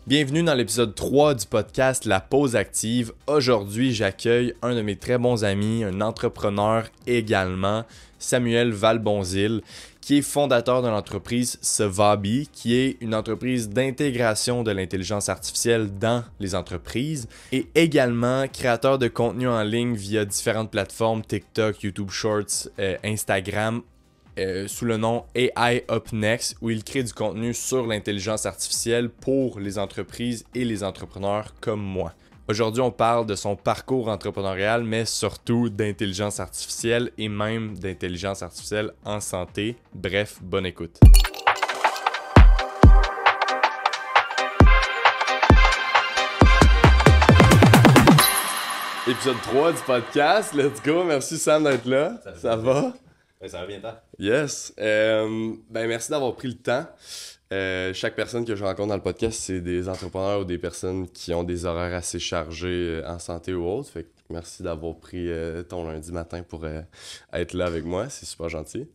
Bienvenue dans l'épisode 3 du podcast La Pause Active. Aujourd'hui, j'accueille un de mes très bons amis, un entrepreneur également, Samuel Valbonzil, qui est fondateur de l'entreprise Sevabi, qui est une entreprise d'intégration de l'intelligence artificielle dans les entreprises, et également créateur de contenu en ligne via différentes plateformes, TikTok, YouTube Shorts, Instagram, sous le nom AI Up Next, où il crée du contenu sur l'intelligence artificielle pour les entreprises et les entrepreneurs comme moi. Aujourd'hui, on parle de son parcours entrepreneurial, mais surtout d'intelligence artificielle et même d'intelligence artificielle en santé. Bref, bonne écoute. Épisode 3 du podcast, let's go, merci Sam d'être là, ça va? Ouais, ça va bien, toi? Yes. Merci d'avoir pris le temps. Chaque personne que je rencontre dans le podcast, c'est des entrepreneurs ou des personnes qui ont des horaires assez chargés en santé ou autre. Fait que merci d'avoir pris ton lundi matin pour être là avec moi. C'est super gentil.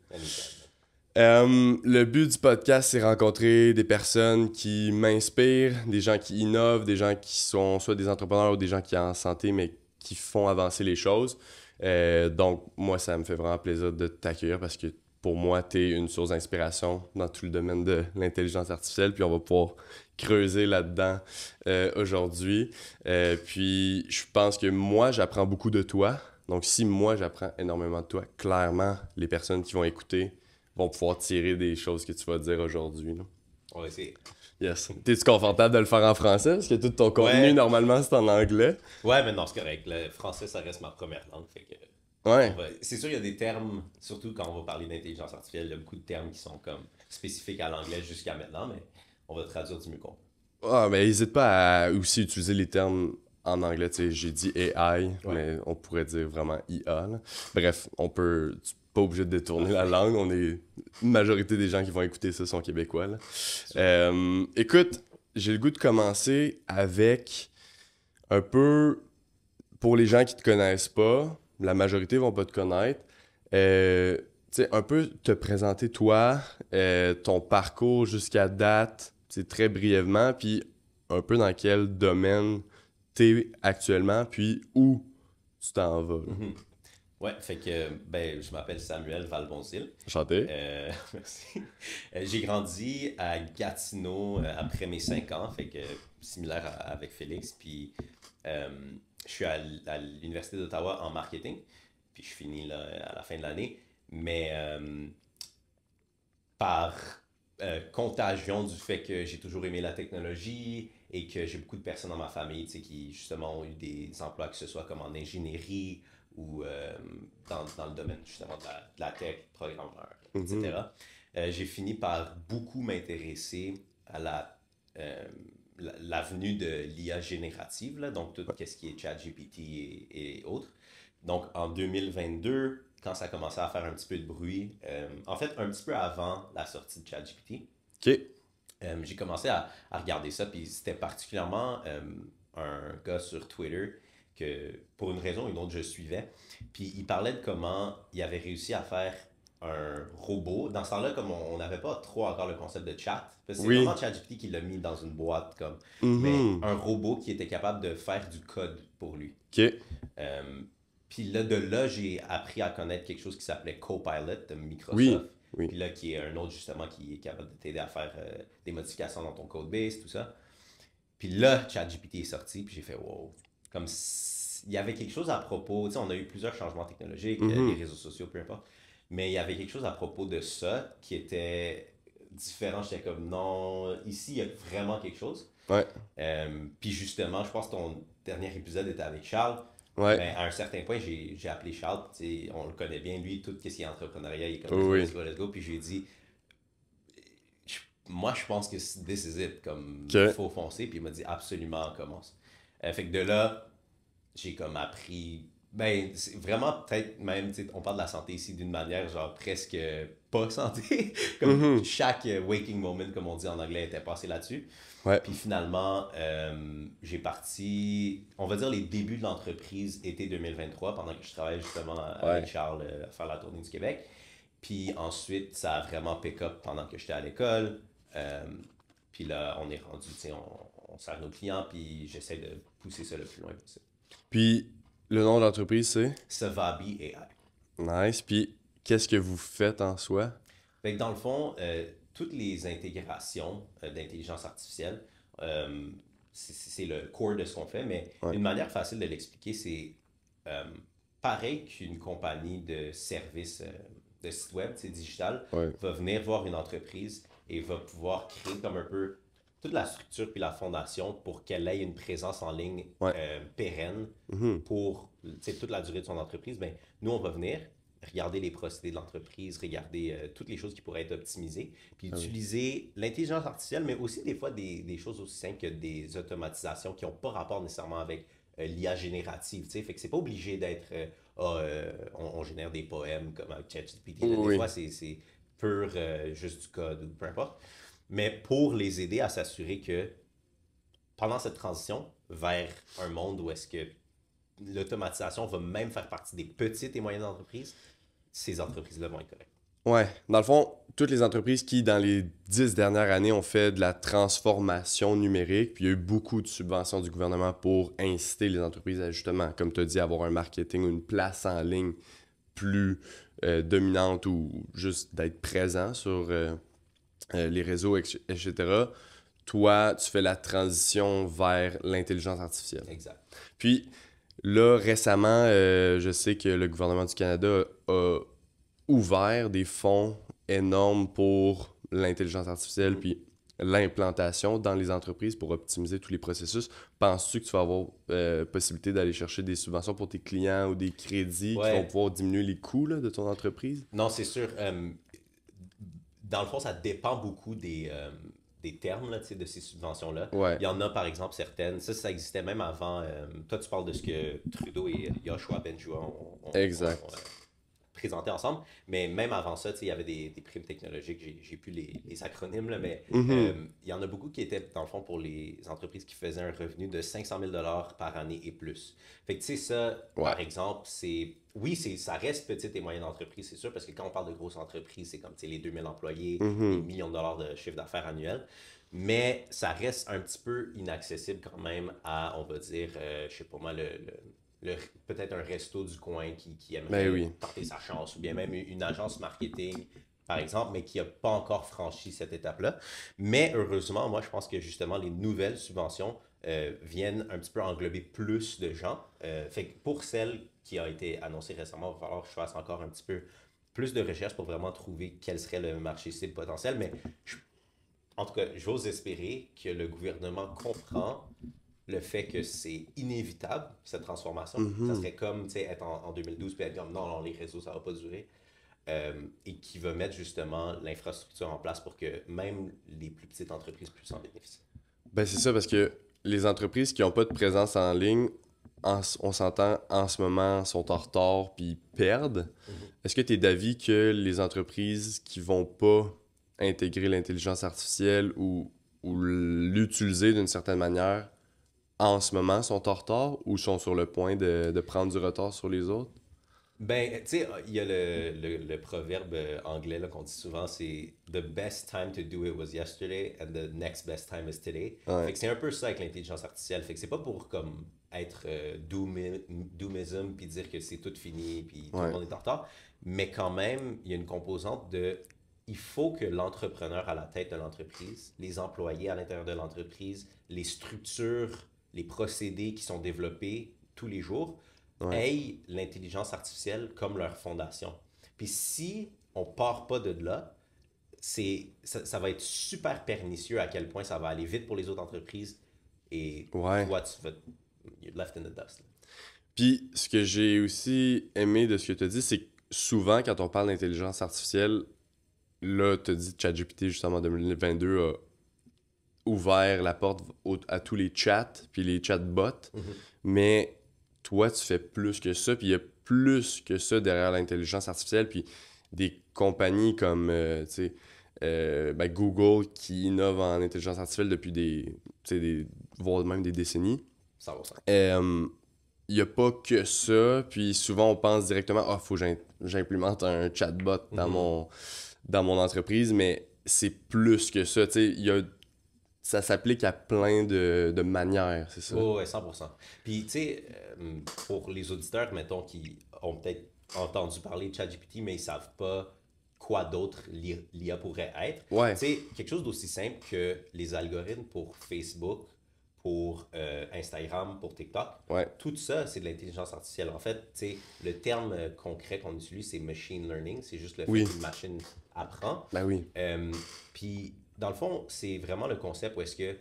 Le but du podcast, c'est rencontrer des personnes qui m'inspirent, des gens qui innovent, des gens qui sont soit des entrepreneurs ou des gens qui sont en santé, mais qui font avancer les choses. Donc, moi, ça me fait vraiment plaisir de t'accueillir parce que pour moi, tu es une source d'inspiration dans tout le domaine de l'intelligence artificielle. Puis, on va pouvoir creuser là-dedans aujourd'hui. Puis, je pense que moi, j'apprends beaucoup de toi. Donc, si moi, j'apprends énormément de toi, clairement, les personnes qui vont écouter vont pouvoir tirer des choses que tu vas dire aujourd'hui. Là. On va essayer. Yes. T'es-tu confortable de le faire en français? Parce que tout ton contenu, normalement, c'est en anglais. Ouais, mais non, c'est correct. Le français, ça reste ma première langue. Fait que Ouais. c'est sûr, il y a des termes, surtout quand on va parler d'intelligence artificielle, il y a beaucoup de termes qui sont comme spécifiques à l'anglais jusqu'à maintenant, mais on va traduire du mieux qu'on peut. Ah, mais n'hésite pas à aussi utiliser les termes en anglais. Tu sais, j'ai dit AI, mais on pourrait dire vraiment IA. Là. Bref, tu n'es pas obligé de détourner la langue. Une majorité des gens qui vont écouter ça sont québécois. Là. Écoute, j'ai le goût de commencer avec un peu, pour les gens qui te connaissent pas, la majorité vont pas te connaître. Tu sais, un peu te présenter toi, ton parcours jusqu'à date, très brièvement, puis un peu dans quel domaine t'es actuellement, puis où tu t'en vas. Ouais, fait que je m'appelle Samuel Valbonzil. Enchanté. Merci. J'ai grandi à Gatineau après mes 5 ans, fait que similaire avec Félix. Puis je suis à l'Université d'Ottawa en marketing, puis je finis là, à la fin de l'année. Mais par contagion du fait que j'ai toujours aimé la technologie et que j'ai beaucoup de personnes dans ma famille qui justement ont eu des emplois, que ce soit comme en ingénierie ou dans le domaine justement de la tech, programmeur, etc. J'ai fini par beaucoup m'intéresser à l'avenue de l'IA générative, là, donc tout ce qui est ChatGPT et autres. Donc en 2022, quand ça commençait à faire un petit peu de bruit, en fait un petit peu avant la sortie de ChatGPT, j'ai commencé à regarder ça, puis c'était particulièrement un gars sur Twitter que, pour une raison ou une autre, je suivais. Puis il parlait de comment il avait réussi à faire un robot. Dans ce temps-là, comme on n'avait pas trop encore le concept de chat, parce que c'est vraiment ChatGPT qui l'a mis dans une boîte, comme, mais un robot qui était capable de faire du code pour lui. Puis là, de là, j'ai appris à connaître quelque chose qui s'appelait Copilot de Microsoft. Puis là, qui est un autre, justement, qui est capable de t'aider à faire des modifications dans ton codebase, tout ça. Puis là, ChatGPT est sorti, puis j'ai fait « wow ». Comme il y avait quelque chose à propos, tu sais, on a eu plusieurs changements technologiques, les réseaux sociaux, peu importe, mais il y avait quelque chose à propos de ça qui était différent. J'étais comme non, ici il y a vraiment quelque chose. Puis justement, je pense que ton dernier épisode était avec Charles. Ben, à un certain point, j'ai appelé Charles, on le connaît bien, lui, tout ce qui est entrepreneuriat, il est comme let's go, puis je lui ai dit moi je pense que this is it, comme il faut foncer, puis il m'a dit absolument on commence. Fait que de là, j'ai comme appris, c'est vraiment peut-être même, on parle de la santé ici d'une manière genre presque pas santé, comme chaque waking moment, comme on dit en anglais, était passé là-dessus. Puis finalement, j'ai parti, on va dire les débuts de l'entreprise été 2023, pendant que je travaillais justement avec Charles à faire la tournée du Québec. Puis ensuite, ça a vraiment pick up pendant que j'étais à l'école. Puis là, on est rendu, tu sais, on sert nos clients, puis j'essaie de pousser ça le plus loin possible. Puis, le nom de l'entreprise, c'est? Savabi AI. Nice. Puis, qu'est-ce que vous faites en soi? Fait que dans le fond, toutes les intégrations d'intelligence artificielle, c'est le core de ce qu'on fait, mais Ouais. une manière facile de l'expliquer, c'est euh, pareil qu'une compagnie de services de site web, c'est digital, Ouais. va venir voir une entreprise et va pouvoir créer comme un peu toute la structure puis la fondation pour qu'elle ait une présence en ligne Ouais. pérenne Mhm. pour tu sais, toute la durée de son entreprise. Ben, nous, on va venir regarder les procédés de l'entreprise, regarder toutes les choses qui pourraient être optimisées, puis Ah oui. utiliser l'intelligence artificielle, mais aussi des fois des choses aussi simples que des automatisations qui n'ont pas rapport nécessairement avec l'IA générative. Tu sais. Fait que c'est pas obligé d'être on génère des poèmes comme avec ChatGPT. Là. Des Oui. fois, c'est pur juste du code ou peu importe. Mais pour les aider à s'assurer que pendant cette transition vers un monde où est-ce que l'automatisation va même faire partie des petites et moyennes entreprises, ces entreprises-là vont être correctes. Ouais. Dans le fond, toutes les entreprises qui, dans les 10 dernières années, ont fait de la transformation numérique, puis il y a eu beaucoup de subventions du gouvernement pour inciter les entreprises à, justement, comme tu as dit, avoir un marketing ou une place en ligne plus dominante ou juste d'être présent sur les réseaux, etc. Toi, tu fais la transition vers l'intelligence artificielle. Exact. Puis là, récemment, je sais que le gouvernement du Canada a ouvert des fonds énormes pour l'intelligence artificielle puis l'implantation dans les entreprises pour optimiser tous les processus. Penses-tu que tu vas avoir possibilité d'aller chercher des subventions pour tes clients ou des crédits qui vont pouvoir diminuer les coûts là, de ton entreprise? Non, c'est sûr. Dans le fond, ça dépend beaucoup des termes là, de ces subventions-là. Ouais. Il y en a, par exemple, certaines. Ça existait même avant. Toi, tu parles de ce que Trudeau et Yoshua Benjua Exact. ont présenté ensemble. Mais même avant ça, il y avait des primes technologiques. J'ai plus les acronymes, là, mais il y en a beaucoup qui étaient, dans le fond, pour les entreprises qui faisaient un revenu de 500 000 par année et plus. Fait que, tu sais, ça, par exemple, c'est... Oui, ça reste petite et moyenne entreprise, c'est sûr, parce que quand on parle de grosses entreprises, c'est comme les 2000 employés, les millions de dollars de chiffre d'affaires annuel. Mais ça reste un petit peu inaccessible quand même à, on va dire, je sais pas moi, peut-être un resto du coin qui aimerait porter sa chance, ou bien même une agence marketing, par exemple, mais qui n'a pas encore franchi cette étape-là. Mais heureusement, moi, je pense que justement, les nouvelles subventions viennent un petit peu englober plus de gens. Fait que pour celles qui ont été annoncées récemment, il va falloir que je fasse encore un petit peu plus de recherche pour vraiment trouver quel serait le marché cible potentiel. Mais en tout cas, j'ose espérer que le gouvernement comprend le fait que c'est inévitable, cette transformation. Ça serait comme être en 2012 et être comme non, les réseaux, ça va pas durer. Et qui va mettre justement l'infrastructure en place pour que même les plus petites entreprises puissent en bénéficier. Ben c'est ça, parce que les entreprises qui n'ont pas de présence en ligne, on s'entend, en ce moment, sont en retard puis perdent. Est-ce que tu es d'avis que les entreprises qui vont pas intégrer l'intelligence artificielle ou l'utiliser d'une certaine manière, en ce moment, sont en retard ou sont sur le point de prendre du retard sur les autres? Ben, tu sais, il y a le proverbe anglais là, qu'on dit souvent, c'est « The best time to do it was yesterday and the next best time is today ». Fait que c'est un peu ça avec l'intelligence artificielle. Fait que c'est pas pour comme être doomism puis dire que c'est tout fini puis tout le monde est en retard. Mais quand même, il y a une composante de... Il faut que l'entrepreneur à la tête de l'entreprise, les employés à l'intérieur de l'entreprise, les structures, les procédés qui sont développés tous les jours aient l'intelligence artificielle comme leur fondation. Puis si on part pas de là, ça va être super pernicieux à quel point ça va aller vite pour les autres entreprises et toi, tu vas you're left in the dust. Là. Puis ce que j'ai aussi aimé de ce que tu as dit, c'est que souvent, quand on parle d'intelligence artificielle, là, tu as dit ChatGPT, justement, en 2022, a ouvert la porte à tous les chats, puis les chatbots, mais toi, tu fais plus que ça, puis il y a plus que ça derrière l'intelligence artificielle, puis des compagnies comme, Google qui innove en intelligence artificielle depuis voire même des décennies. 100%. Il n'y a pas que ça, puis souvent on pense directement « Ah, faut que j'implémente un chatbot dans mon entreprise », mais c'est plus que ça, tu sais, il y a ça s'applique à plein de manières, c'est ça? Oh, ouais, 100%. Puis, tu sais, pour les auditeurs, mettons, qui ont peut-être entendu parler de ChatGPT, mais ils savent pas quoi d'autre l'IA pourrait être. Ouais, Tu sais, quelque chose d'aussi simple que les algorithmes pour Facebook, pour Instagram, pour TikTok, ouais, tout ça, c'est de l'intelligence artificielle. En fait, tu sais, le terme concret qu'on utilise, c'est machine learning. C'est juste le fait oui, qu'une machine apprend. ben oui, Euh, Puis, dans le fond, c'est vraiment le concept où est-ce que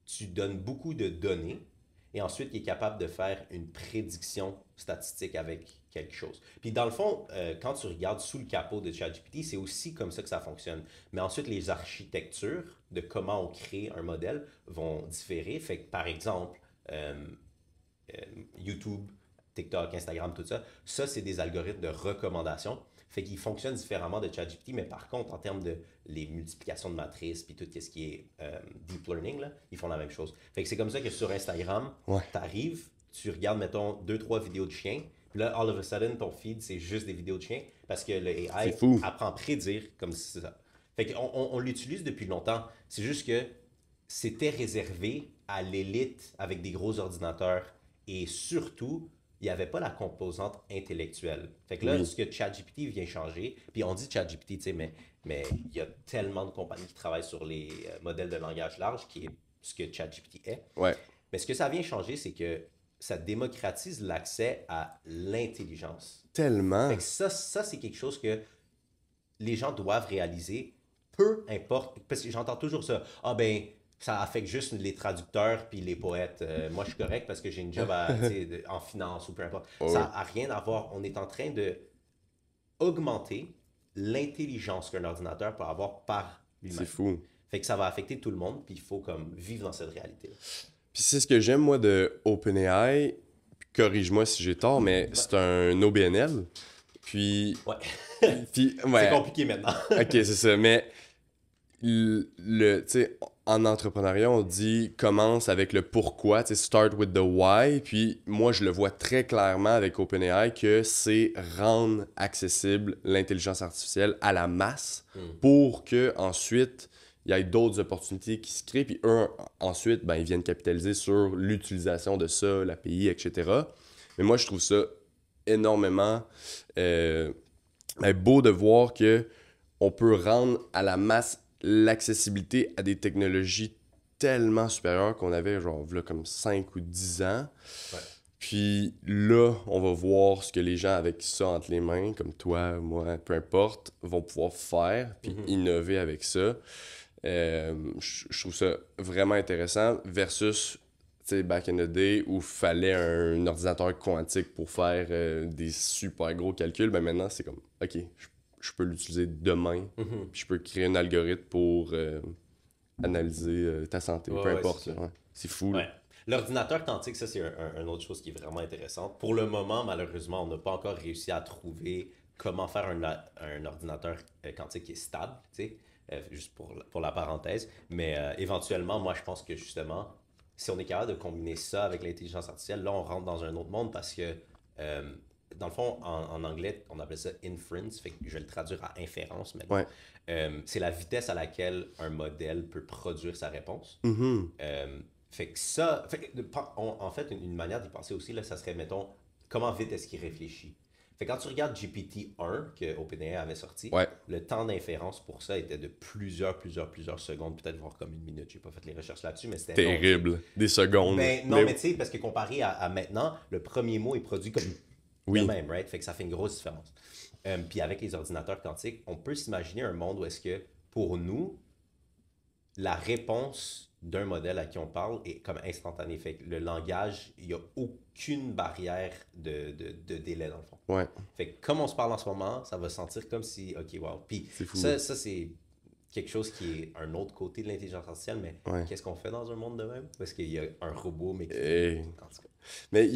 tu donnes beaucoup de données et ensuite il est capable de faire une prédiction statistique avec quelque chose. Puis dans le fond, quand tu regardes sous le capot de ChatGPT, c'est aussi comme ça que ça fonctionne. Mais ensuite, les architectures de comment on crée un modèle vont différer. Fait que par exemple, euh, euh, YouTube, TikTok, Instagram, tout ça, ça c'est des algorithmes de recommandation. Fait qu'ils fonctionnent différemment de ChatGPT, mais par contre, en termes de les multiplications de matrices puis tout ce qui est deep learning, là, ils font la même chose. Fait que c'est comme ça que sur Instagram, ouais, tu arrives, tu regardes, mettons, deux, trois vidéos de chiens, puis là, all of a sudden, ton feed, c'est juste des vidéos de chiens parce que le c'est AI fou. apprend à prédire comme si c'est ça. Fait qu'on on l'utilise depuis longtemps. C'est juste que c'était réservé à l'élite avec des gros ordinateurs et surtout, il n'y avait pas la composante intellectuelle. Fait que là, Oui, ce que ChatGPT vient changer, puis on dit ChatGPT, tu sais, mais il y a tellement de compagnies qui travaillent sur les modèles de langage large, qui est ce que ChatGPT est. ouais, Mais ce que ça vient changer, c'est que ça démocratise l'accès à l'intelligence. Fait tellement. que ça c'est quelque chose que les gens doivent réaliser, peu importe, parce que j'entends toujours ça, ah ben, ça affecte juste les traducteurs puis les poètes. Moi, je suis correct parce que j'ai une job en finance ou peu importe. Oh, Ça oui, n'a rien à voir. On est en train de augmenter l'intelligence qu'un ordinateur peut avoir par c'est lui-même. fou. Fait que ça va affecter tout le monde, puis il faut comme vivre dans cette réalité. Puis c'est ce que j'aime, moi, de OpenAI, puis corrige-moi si j'ai tort, mais Ouais. c'est un OBNL. Puis, Ouais. puis C'est ouais, compliqué maintenant. ok, c'est ça. Mais tu sais, en entrepreneuriat, on dit commence avec le pourquoi, tu sais, start with the why. Puis moi, je le vois très clairement avec OpenAI que c'est rendre accessible l'intelligence artificielle à la masse Hmm. pour que ensuite il y ait d'autres opportunités qui se créent. Puis eux, ensuite, ben, ils viennent capitaliser sur l'utilisation de ça, l'API, etc. Mais moi, je trouve ça énormément euh, beau de voir que on peut rendre à la masse l'accessibilité à des technologies tellement supérieures qu'on avait genre là, comme 5 ou 10 ans. Ouais. Puis là, on va voir ce que les gens avec ça entre les mains, comme toi, moi, peu importe, vont pouvoir faire, puis Mhm. innover avec ça. Je trouve ça vraiment intéressant versus, tu sais, back in the day où fallait un ordinateur quantique pour faire des super gros calculs. Ben maintenant, c'est comme, OK, je peux l'utiliser demain, Mhm. puis je peux créer un algorithme pour analyser ta santé, Ouais, peu ouais, importe. c'est ça. Là, ouais. C'est fou, là. Ouais. L'ordinateur quantique, ça, c'est une autre chose qui est vraiment intéressante. Pour le moment, malheureusement, on n'a pas encore réussi à trouver comment faire un ordinateur quantique qui est stable, tu sais, juste pour la parenthèse. Mais éventuellement, moi, je pense que justement, si on est capable de combiner ça avec l'intelligence artificielle, là, on rentre dans un autre monde parce que, euh, dans le fond, en anglais, on appelle ça inference, fait que je vais le traduire à inférence maintenant. Ouais. C'est la vitesse à laquelle un modèle peut produire sa réponse. Mhm. Fait que ça, en fait, une manière d'y penser aussi, là, ça serait, mettons, comment vite est-ce qu'il réfléchit. Fait que quand tu regardes GPT-1 que OpenAI avait sorti, Ouais. le temps d'inférence pour ça était de plusieurs secondes, peut-être voire comme une minute. J'ai pas fait les recherches là-dessus, mais c'était long, tu sais. Terrible. Des secondes. Ben, non, mais tu sais, parce que comparé à maintenant, le premier mot est produit comme de Oui. même, right? Fait que ça fait une grosse différence. Puis avec les ordinateurs quantiques, on peut s'imaginer un monde où est-ce que, pour nous, la réponse d'un modèle à qui on parle est comme instantanée. Fait que le langage, il n'y a aucune barrière de délai dans le fond. Ouais. Fait que comme on se parle en ce moment, ça va sentir comme si, ok, wow. Puis C'est fou. ça c'est quelque chose qui est un autre côté de l'intelligence artificielle, mais Ouais. qu'est-ce qu'on fait dans un monde de même? Parce qu'il y a un robot, mais qui... Et- En tout cas. Mais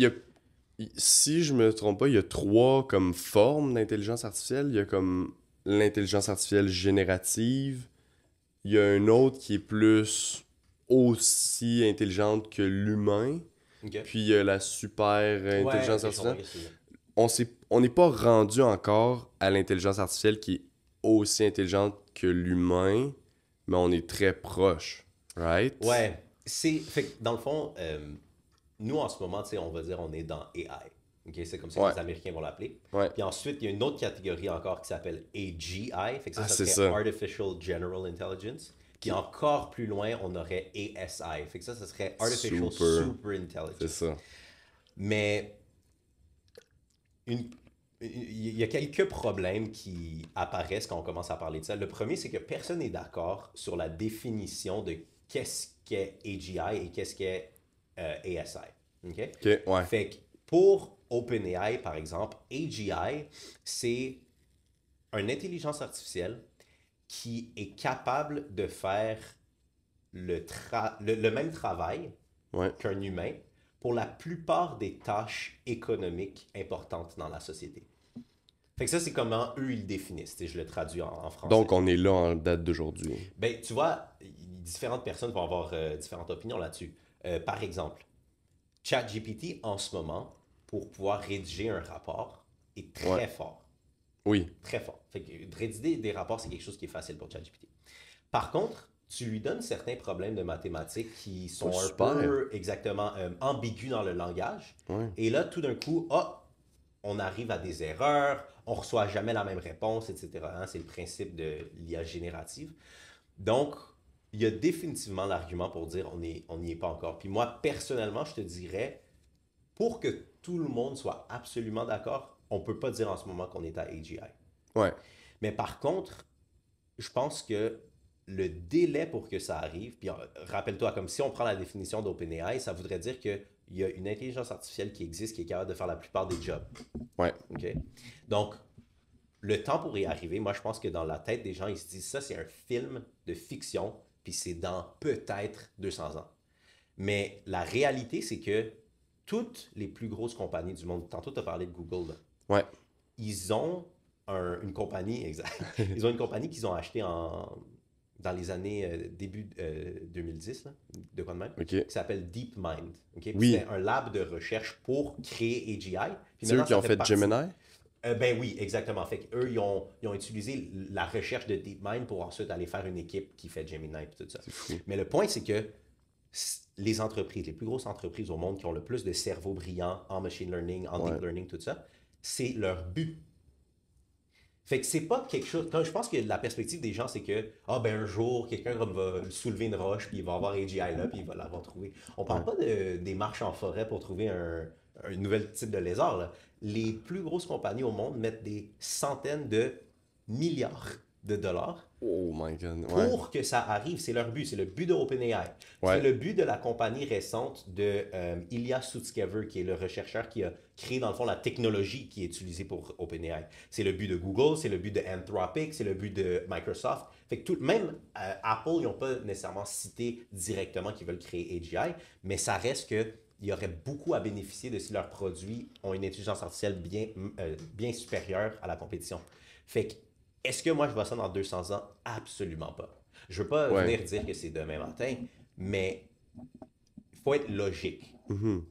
si je me trompe pas, il y a trois comme formes d'intelligence artificielle. Il y a comme l'intelligence artificielle générative. Il y a un autre qui est plus aussi intelligente que l'humain. Ok. Puis il y a la super intelligence ok, je comprends artificielle. ce que tu veux dire. On n'est pas rendu encore à l'intelligence artificielle qui est aussi intelligente que l'humain, mais on est très proche. right? Ouais. Fait que dans le fond, nous en ce moment, tu sais, on va dire on est dans AI. OK? C'est comme ça que les Américains vont l'appeler. Ouais. Puis ensuite, il y a une autre catégorie encore qui s'appelle AGI. Fait que ça c'est serait ça. Artificial General Intelligence. Puis encore plus loin, on aurait ASI. Fait que ça serait Artificial Super Intelligence. C'est ça. Mais il y a quelques problèmes qui apparaissent quand on commence à parler de ça. Le premier, c'est que personne n'est d'accord sur la définition de qu'est-ce qu'est AGI et qu'est-ce qu'est ASI. OK? OK, ouais. Fait que pour OpenAI, par exemple, AGI, c'est une intelligence artificielle qui est capable de faire le même travail qu'un humain pour la plupart des tâches économiques importantes dans la société. Fait que ça, c'est comment eux, ils le définissent. Je le traduis en français. Donc, on est là en date d'aujourd'hui. Ben, tu vois, différentes personnes vont avoir différentes opinions là-dessus. Par exemple, ChatGPT, en ce moment, pour pouvoir rédiger un rapport, est très fort. Oui. Très fort. Fait que rédiger des rapports, c'est quelque chose qui est facile pour ChatGPT. Par contre, tu lui donnes certains problèmes de mathématiques qui sont un peu exactement ambigus dans le langage. Ouais. Et là, tout d'un coup, on arrive à des erreurs, on ne reçoit jamais la même réponse, etc. Hein? C'est le principe de l'IA générative. Donc, il y a définitivement l'argument pour dire on n'y est pas encore. Puis moi, personnellement, je te dirais, pour que tout le monde soit absolument d'accord, on ne peut pas dire en ce moment qu'on est à AGI. Ouais. Mais par contre, je pense que le délai pour que ça arrive, puis rappelle-toi, comme si on prend la définition d'OpenAI, ça voudrait dire qu'il y a une intelligence artificielle qui existe qui est capable de faire la plupart des jobs. Ouais. OK? Donc, le temps pour y arriver, moi, je pense que dans la tête des gens, ils se disent ça, c'est un film de fiction, puis c'est dans peut-être 200 ans. Mais la réalité, c'est que toutes les plus grosses compagnies du monde, tantôt tu as parlé de Google, là, ouais. ils ont une compagnie, exact. Ils ont une compagnie qu'ils ont achetée dans les années début 2010, là, de quoi de même, qui s'appelle DeepMind. Okay? Oui. C'était un lab de recherche pour créer AGI. C'est eux qui ont fait Gemini? Ben oui, exactement. Fait qu'eux, ils ont utilisé la recherche de DeepMind pour ensuite aller faire une équipe qui fait Gemini et tout ça. Mais le point, c'est que les entreprises, les plus grosses entreprises au monde qui ont le plus de cerveaux brillants en machine learning, en deep learning, tout ça, c'est leur but. Fait que c'est pas quelque chose. Je pense que la perspective des gens, c'est que un jour, quelqu'un va soulever une roche, puis il va avoir AGI là, puis il va l'avoir trouvé. On parle pas des marches en forêt pour trouver un nouvel type de lézard, là. Les plus grosses compagnies au monde mettent des centaines de milliards de dollars oh my God. pour que ça arrive. C'est leur but. C'est le but de OpenAI. C'est le but de la compagnie récente de Ilya Sutskever, qui est le rechercheur qui a créé, dans le fond, la technologie qui est utilisée pour OpenAI. C'est le but de Google, c'est le but de Anthropic, c'est le but de Microsoft. Fait que même Apple, ils n'ont pas nécessairement cité directement qu'ils veulent créer AGI, mais ça reste que il y aurait beaucoup à bénéficier de si leurs produits ont une intelligence artificielle bien supérieure à la compétition. Fait que, est-ce que moi je vois ça dans 200 ans? Absolument pas. Je veux pas venir dire que c'est demain matin, mais il faut être logique.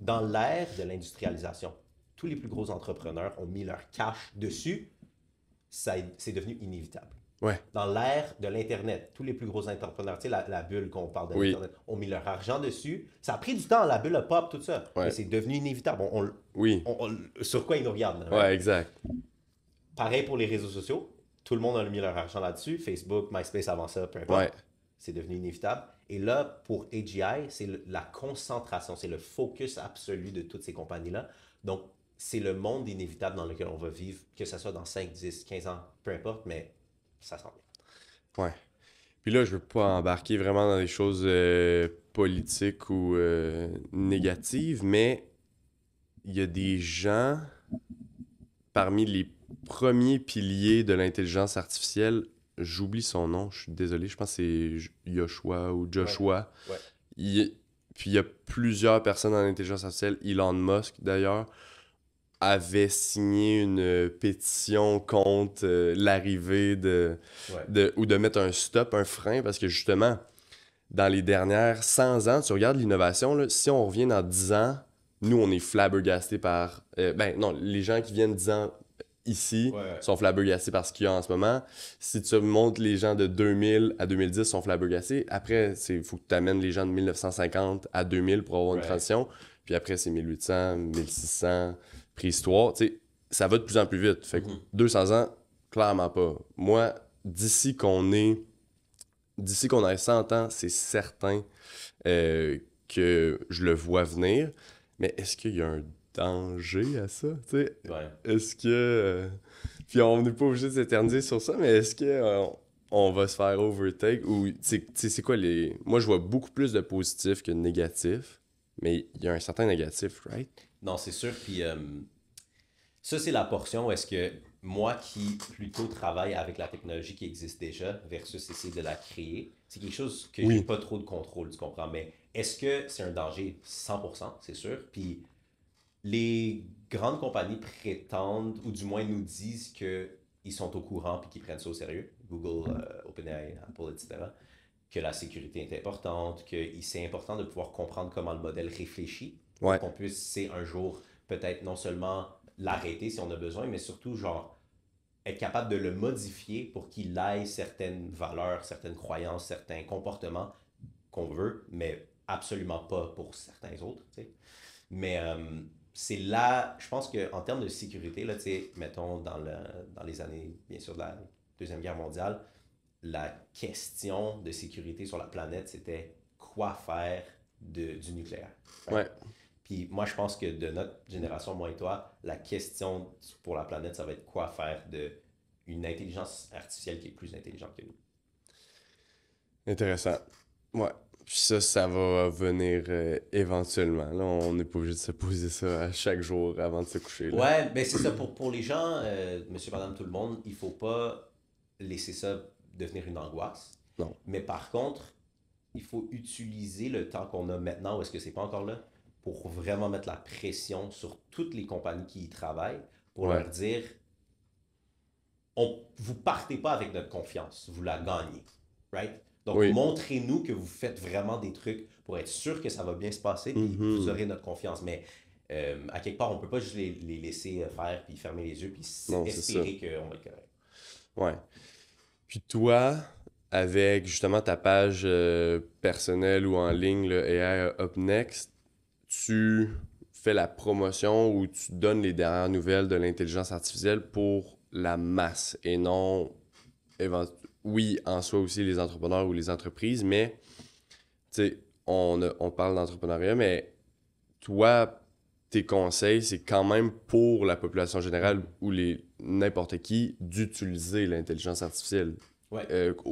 Dans l'ère de l'industrialisation, tous les plus gros entrepreneurs ont mis leur cash dessus, c'est devenu inévitable. Ouais. Dans l'ère de l'Internet, tous les plus gros entrepreneurs, tu sais, la bulle qu'on parle de l'Internet, ont mis leur argent dessus. Ça a pris du temps, la bulle a pop, tout ça. Mais c'est devenu inévitable. Sur quoi ils nous regardent? Ouais, exact. Pareil pour les réseaux sociaux. Tout le monde a mis leur argent là-dessus. Facebook, MySpace avant ça, peu importe. C'est devenu inévitable. Et là, pour AGI, c'est la concentration, c'est le focus absolu de toutes ces compagnies-là. Donc, c'est le monde inévitable dans lequel on va vivre, que ce soit dans 5, 10, 15 ans, peu importe, mais ça sent bien. Ouais. Puis là, je veux pas embarquer vraiment dans des choses politiques ou négatives, mais il y a des gens parmi les premiers piliers de l'intelligence artificielle. J'oublie son nom, je suis désolé, je pense que c'est Joshua ou Joshua. Ouais. Puis il y a plusieurs personnes dans l'intelligence artificielle, Elon Musk d'ailleurs, avait signé une pétition contre l'arrivée ou de mettre un stop, un frein, parce que justement, dans les dernières 100 ans, tu regardes l'innovation, là, si on revient dans 10 ans, nous, on est flabbergastés par... non, les gens qui viennent 10 ans, ici Ouais. sont flabbergastés par ce qu'il y a en ce moment. Si tu montres les gens de 2000 à 2010 sont flabbergastés, après, il faut que tu amènes les gens de 1950 à 2000 pour avoir une transition. Puis après, c'est 1800, 1600, préhistoire. Tu sais, ça va de plus en plus vite. Fait que 200 ans, clairement pas. Moi, d'ici qu'on ait 100 ans, c'est certain que je le vois venir. Mais est-ce qu'il y a un danger à ça? T'sais? Ouais. Est-ce que... puis on n'est pas obligé de s'éterniser sur ça, mais est-ce que on va se faire overtake? Ou, c'est quoi les... Moi, je vois beaucoup plus de positifs que de négatifs, mais il y a un certain négatif, right? Non, c'est sûr. Puis ça, c'est la portion où est-ce que moi qui plutôt travaille avec la technologie qui existe déjà versus essayer de la créer, c'est quelque chose que j'ai pas trop de contrôle, tu comprends? Mais est-ce que c'est un danger? 100%, c'est sûr. Puis les grandes compagnies prétendent, ou du moins nous disent qu'ils sont au courant et qu'ils prennent ça au sérieux. Google, OpenAI, Apple, etc. Que la sécurité est importante, que c'est important de pouvoir comprendre comment le modèle réfléchit, pour qu'on puisse, c'est un jour, peut-être non seulement l'arrêter si on a besoin, mais surtout, genre, être capable de le modifier pour qu'il aille certaines valeurs, certaines croyances, certains comportements qu'on veut, mais absolument pas pour certains autres, tu sais. Mais c'est là, je pense qu'en termes de sécurité, là, tu sais, mettons, dans les années, bien sûr, de la Deuxième Guerre mondiale, la question de sécurité sur la planète, c'était quoi faire du nucléaire. Ouais. Puis moi, je pense que de notre génération, moi et toi, la question pour la planète, ça va être quoi faire d'une intelligence artificielle qui est plus intelligente que nous. Intéressant. Ouais. Puis ça va venir éventuellement. Là, on n'est pas obligé de se poser ça à chaque jour avant de se coucher. Là. Ouais, ben c'est ça. Pour les gens, monsieur, madame, tout le monde, il faut pas laisser ça devenir une angoisse. Non. Mais par contre, il faut utiliser le temps qu'on a maintenant, ou est-ce que c'est pas encore là, pour vraiment mettre la pression sur toutes les compagnies qui y travaillent, pour leur dire, vous partez pas avec notre confiance, vous la gagnez. Right? Donc, montrez-nous que vous faites vraiment des trucs pour être sûr que ça va bien se passer, puis vous aurez notre confiance. Mais à quelque part, on peut pas juste les laisser faire, puis fermer les yeux, puis espérer qu'on va être correct. Ouais. Puis toi, avec justement ta page personnelle ou en ligne, le AI Up Next, tu fais la promotion ou tu donnes les dernières nouvelles de l'intelligence artificielle pour la masse et non, oui, en soi aussi les entrepreneurs ou les entreprises, mais tu sais, on parle d'entrepreneuriat, mais toi, tes conseils, c'est quand même pour la population générale ou n'importe qui d'utiliser l'intelligence artificielle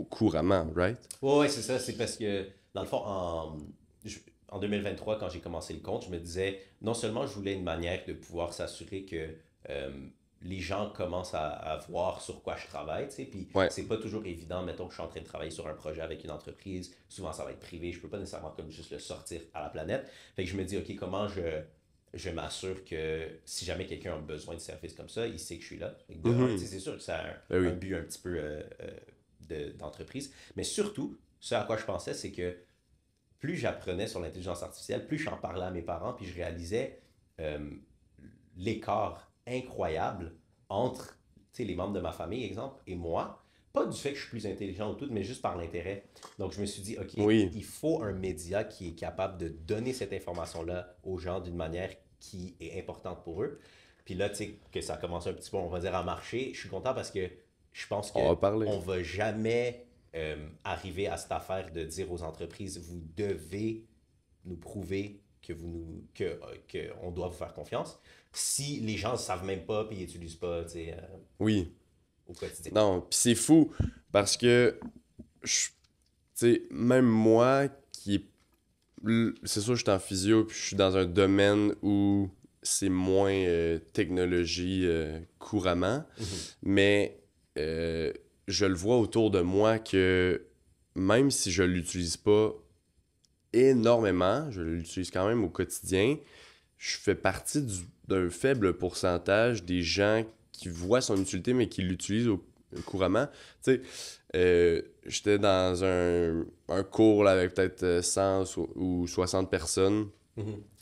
couramment, right? Ouais, c'est ça. C'est parce que, dans le fond, en 2023, quand j'ai commencé le compte, je me disais, non seulement je voulais une manière de pouvoir s'assurer que les gens commencent à voir sur quoi je travaille, tu sais, puis c'est pas toujours évident, mettons que je suis en train de travailler sur un projet avec une entreprise, souvent ça va être privé, je peux pas nécessairement comme juste le sortir à la planète. Fait que je me dis, OK, comment je m'assure que si jamais quelqu'un a besoin de services comme ça, il sait que je suis là. C'est sûr que ça a un but un petit peu d'entreprise. Mais surtout, ce à quoi je pensais, c'est que plus j'apprenais sur l'intelligence artificielle, plus j'en parlais à mes parents, puis je réalisais l'écart incroyable entre les membres de ma famille, exemple, et moi. Pas du fait que je suis plus intelligent ou tout, mais juste par l'intérêt. Donc, je me suis dit, OK, il faut un média qui est capable de donner cette information-là aux gens d'une manière qui est importante pour eux. Puis là, tu sais, que ça commence un petit peu, on va dire, à marcher. Je suis content parce que je pense qu'on va jamais arriver à cette affaire de dire aux entreprises, vous devez nous prouver qu'on doit vous faire confiance. Si les gens ne savent même pas et ils n'utilisent pas, tu sais, au quotidien. Non, puis c'est fou parce que, tu sais, même moi c'est sûr que je suis en physio puis je suis dans un domaine où c'est moins technologie couramment, mais je le vois autour de moi que même si je l'utilise pas énormément, je l'utilise quand même au quotidien, je fais partie d'un faible pourcentage des gens qui voient son utilité mais qui l'utilisent couramment. Tu sais, j'étais dans un cours là, avec peut-être 100 ou 60 personnes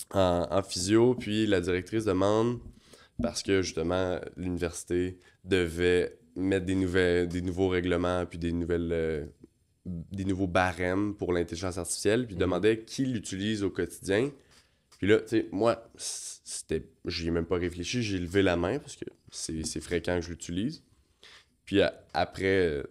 en physio, puis la directrice demande parce que justement, l'université devait mettre des nouveaux règlements puis des nouveaux barèmes pour l'intelligence artificielle, puis demandait qui l'utilise au quotidien. Puis là, tu sais, moi, j'y ai même pas réfléchi, j'ai levé la main parce que c'est fréquent que je l'utilise. Puis après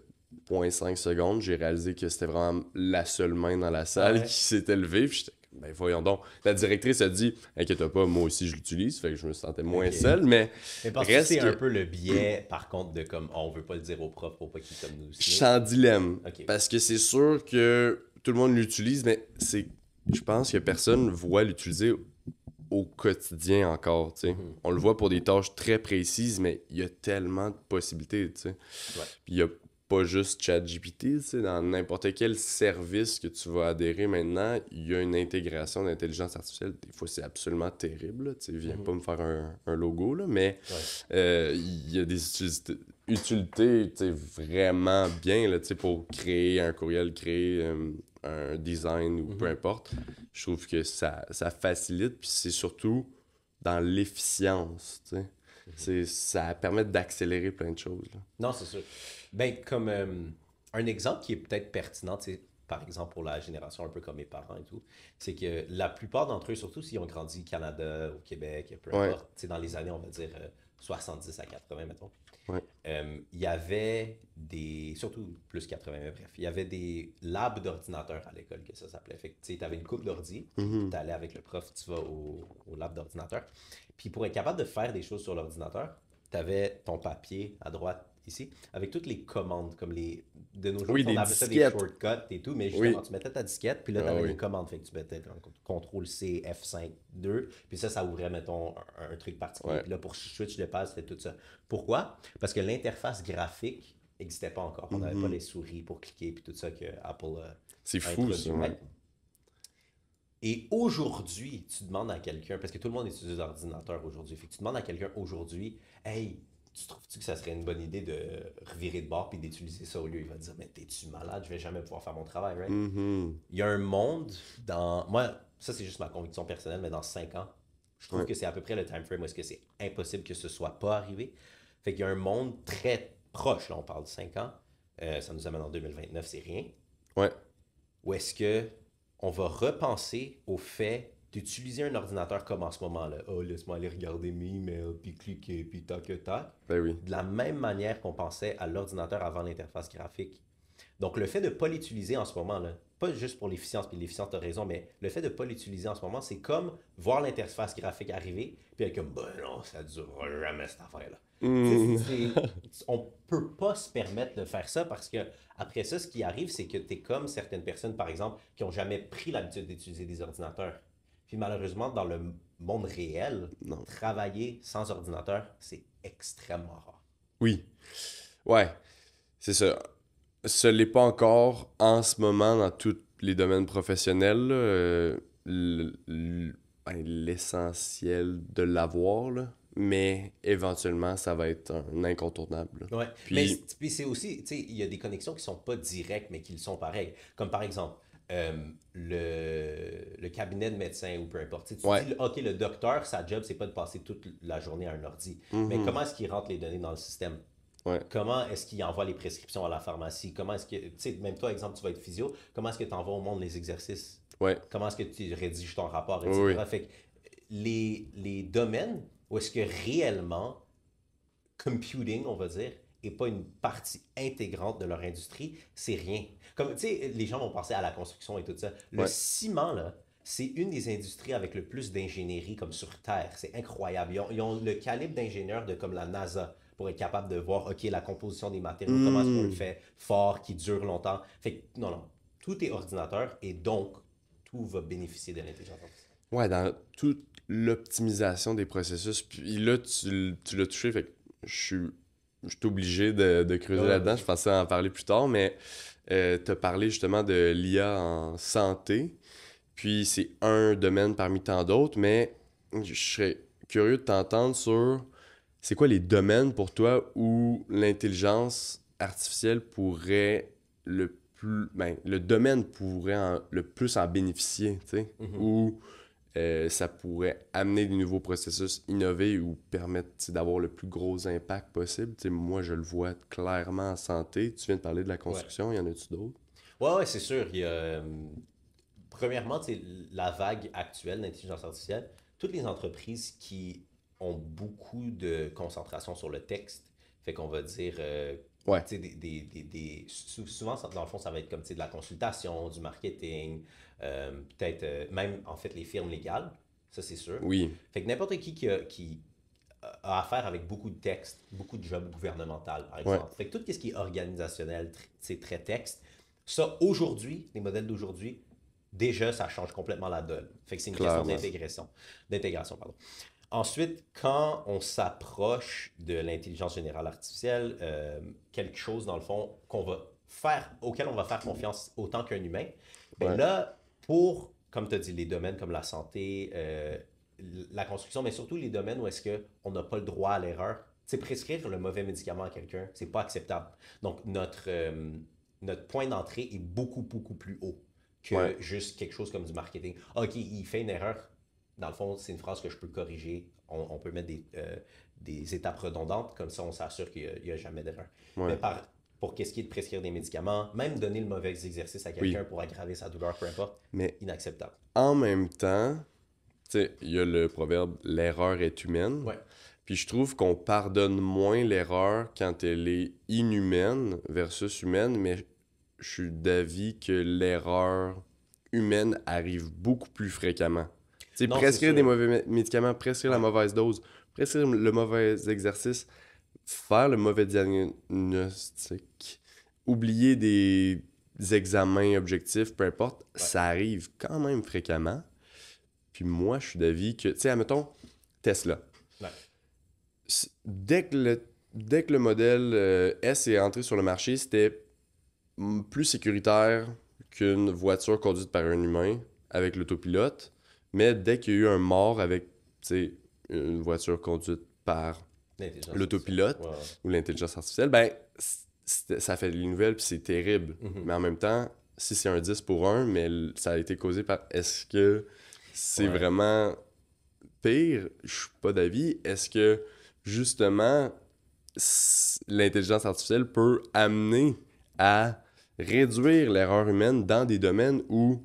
0.5 secondes, j'ai réalisé que c'était vraiment la seule main dans la salle qui s'était levée. Puis j'étais ben voyons donc. La directrice a dit inquiète pas, moi aussi je l'utilise, fait que je me sentais moins seul, mais parce que c'est un peu le biais, par contre, de comme on veut pas le dire aux profs pour pas qu'ils comme nous aussi. Je suis en dilemme. Parce que c'est sûr que tout le monde l'utilise, mais je pense que personne voit l'utiliser au quotidien encore, tu sais. On le voit pour des tâches très précises, mais il y a tellement de possibilités, tu sais. Puis il y a pas juste ChatGPT, tu sais, dans n'importe quel service que tu vas adhérer maintenant, il y a une intégration d'intelligence artificielle. Des fois, c'est absolument terrible, là, tu sais, viens pas me faire un logo, là, mais il y a des utilités, tu sais, vraiment bien, là, tu sais, pour créer un courriel, créer un design ou peu importe. Je trouve que ça facilite, puis c'est surtout dans l'efficience, tu sais. Ça permet d'accélérer plein de choses, là. Non, c'est sûr. Ben, comme un exemple qui est peut-être pertinent, tu sais, par exemple pour la génération un peu comme mes parents et tout, c'est que la plupart d'entre eux, surtout s'ils ont grandi au Canada, au Québec, peu importe, tu sais, dans les années, on va dire 70 à 80, mettons, il y avait surtout plus 80, mais bref, il y avait des labs d'ordinateurs à l'école que ça s'appelait. Fait que tu sais, avais une coupe d'ordi, tu allais avec le prof, tu vas au lab d'ordinateur. Puis pour être capable de faire des choses sur l'ordinateur, tu avais ton papier à droite ici, avec toutes les commandes, comme de nos jours, on appelait ça des shortcuts et tout, mais justement, tu mettais ta disquette, puis là, tu avais les commandes, fait que tu mettais CTRL-C, F5, 2, puis ça ouvrait, mettons, un truc particulier, puis là, pour switch de page, c'était tout ça. Pourquoi? Parce que l'interface graphique n'existait pas encore, on n'avait pas les souris pour cliquer, puis tout ça que Apple c'est fou, ça, Et aujourd'hui, tu demandes à quelqu'un, parce que tout le monde utilise l'ordinateur aujourd'hui, fait que tu demandes à quelqu'un aujourd'hui, hey, tu trouves-tu que ça serait une bonne idée de revirer de bord puis d'utiliser ça au lieu? Il va te dire, mais t'es-tu malade? Je vais jamais pouvoir faire mon travail, right? Il y a un monde moi, ça c'est juste ma conviction personnelle, mais dans 5 ans, je trouve que c'est à peu près le time frame où est-ce que c'est impossible que ce soit pas arrivé. Fait qu'il y a un monde très proche, là, on parle de 5 ans. Ça nous amène en 2029, c'est rien. Où est-ce que on va repenser au fait d'utiliser un ordinateur comme en ce moment-là. Oh, laisse-moi aller regarder mes emails, puis cliquer, puis tac. De la même manière qu'on pensait à l'ordinateur avant l'interface graphique. Donc, le fait de ne pas l'utiliser en ce moment-là, pas juste pour l'efficience, puis l'efficience, tu as raison, mais le fait de ne pas l'utiliser en ce moment, c'est comme voir l'interface graphique arriver, puis être comme, ben non, ça ne durera jamais cette affaire-là. On peut pas se permettre de faire ça parce que après ça, ce qui arrive, c'est que tu es comme certaines personnes, par exemple, qui n'ont jamais pris l'habitude d'utiliser des ordinateurs. Puis malheureusement, dans le monde réel, travailler sans ordinateur, c'est extrêmement rare. Oui. Ouais, c'est ça. Ce l'est pas encore en ce moment dans tous les domaines professionnels, l'essentiel de l'avoir, là. Mais éventuellement, ça va être un incontournable. Ouais. Puis c'est aussi, tu sais, il y a des connexions qui sont pas directes, mais qui le sont pareil. Comme par exemple, le cabinet de médecin ou peu importe. Tu dis, OK, le docteur, sa job, c'est pas de passer toute la journée à un ordi. Mais comment est-ce qu'il rentre les données dans le système? Comment est-ce qu'il envoie les prescriptions à la pharmacie? Comment est-ce que, tu sais, même toi, exemple, tu vas être physio, comment est-ce que tu envoies au monde les exercices? Comment est-ce que tu rédiges ton rapport, etc. Fait que les domaines où est-ce que réellement computing, on va dire, n'est pas une partie intégrante de leur industrie, c'est rien. Comme, tu sais, les gens vont penser à la construction et tout ça. Le ciment, là, c'est une des industries avec le plus d'ingénierie comme sur Terre. C'est incroyable. Ils ont le calibre d'ingénieurs de comme la NASA pour être capable de voir, OK, la composition des matériaux, comment est-ce qu'on le fait fort, qui dure longtemps. Fait que, non, tout est ordinateur et donc, tout va bénéficier de l'intelligence artificielle. Ouais, dans toute l'optimisation des processus. Puis là, tu l'as touché, fait que je suis obligé de creuser là-dedans. Je pensais en parler plus tard, mais tu as parlé justement de l'IA en santé. Puis c'est un domaine parmi tant d'autres, mais je serais curieux de t'entendre sur c'est quoi les domaines pour toi où l'intelligence artificielle pourrait le domaine pourrait le plus en bénéficier, tu sais, ou ça pourrait amener des nouveaux processus innovés ou permettre d'avoir le plus gros impact possible. Moi, je le vois clairement en santé. Tu viens de parler de la construction, il y en a-tu d'autres? Ouais, c'est sûr. Il y a, premièrement, la vague actuelle d'intelligence artificielle, toutes les entreprises qui ont beaucoup de concentration sur le texte, fait qu'on va dire, Ouais, tu sais, souvent, dans le fond, ça va être comme de la consultation, du marketing, peut-être même, en fait, les firmes légales, ça c'est sûr. oui, Fait que n'importe qui a affaire avec beaucoup de texte, beaucoup de jobs gouvernementaux, par ouais, exemple. Fait que tout ce qui est organisationnel, c'est très texte. Ça, aujourd'hui, les modèles d'aujourd'hui, déjà, ça change complètement la donne. Fait que c'est une question clairement. d'intégration, pardon. Ensuite, quand on s'approche de l'intelligence générale artificielle, quelque chose, dans le fond, auquel on va faire confiance autant qu'un humain, ben Ouais, là, pour, comme tu as dit, les domaines comme la santé, la construction, mais surtout les domaines où est-ce qu'on n'a pas le droit à l'erreur. Tu sais, prescrire le mauvais médicament à quelqu'un, c'est pas acceptable. Donc, notre point d'entrée est beaucoup, beaucoup plus haut ouais, que juste quelque chose comme du marketing. OK, il fait une erreur. Dans le fond, c'est une phrase que je peux corriger. On peut mettre des étapes redondantes, comme ça on s'assure qu'il n'y a jamais d'erreur. Mais ouais, pour qu'est-ce qui est de prescrire des médicaments, même donner le mauvais exercice à oui. quelqu'un pour aggraver sa douleur, peu importe, Mais inacceptable. en même temps, tu sais, il y a le proverbe «l'erreur est humaine». Ouais. Puis je trouve qu'on pardonne moins l'erreur quand elle est inhumaine versus humaine, mais je suis d'avis que l'erreur humaine arrive beaucoup plus fréquemment. Tu sais, Non, c'est prescrire des sûr. mauvais médicaments, prescrire la Ouais. mauvaise dose, prescrire le mauvais exercice, faire le mauvais diagnostic, oublier des examens objectifs, peu importe, Ouais. ça arrive quand même fréquemment. Puis moi, je suis d'avis que, tu sais, admettons, Tesla. Ouais. Dès que le modèle S est entré sur le marché, c'était plus sécuritaire qu'une voiture conduite par un humain avec l'autopilote. Mais dès qu'il y a eu un mort avec, tu sais, une voiture conduite par L'intelligence artificielle. l'autopilote Ouais, ouais. ou l'intelligence artificielle, ben, ça fait les nouvelles puis c'est terrible. Mhm. Mais en même temps, si c'est un 10 pour 1, mais ça a été causé par est-ce que c'est Ouais. vraiment pire? Je suis pas d'avis. Est-ce que justement l'intelligence artificielle peut amener à réduire l'erreur humaine dans des domaines où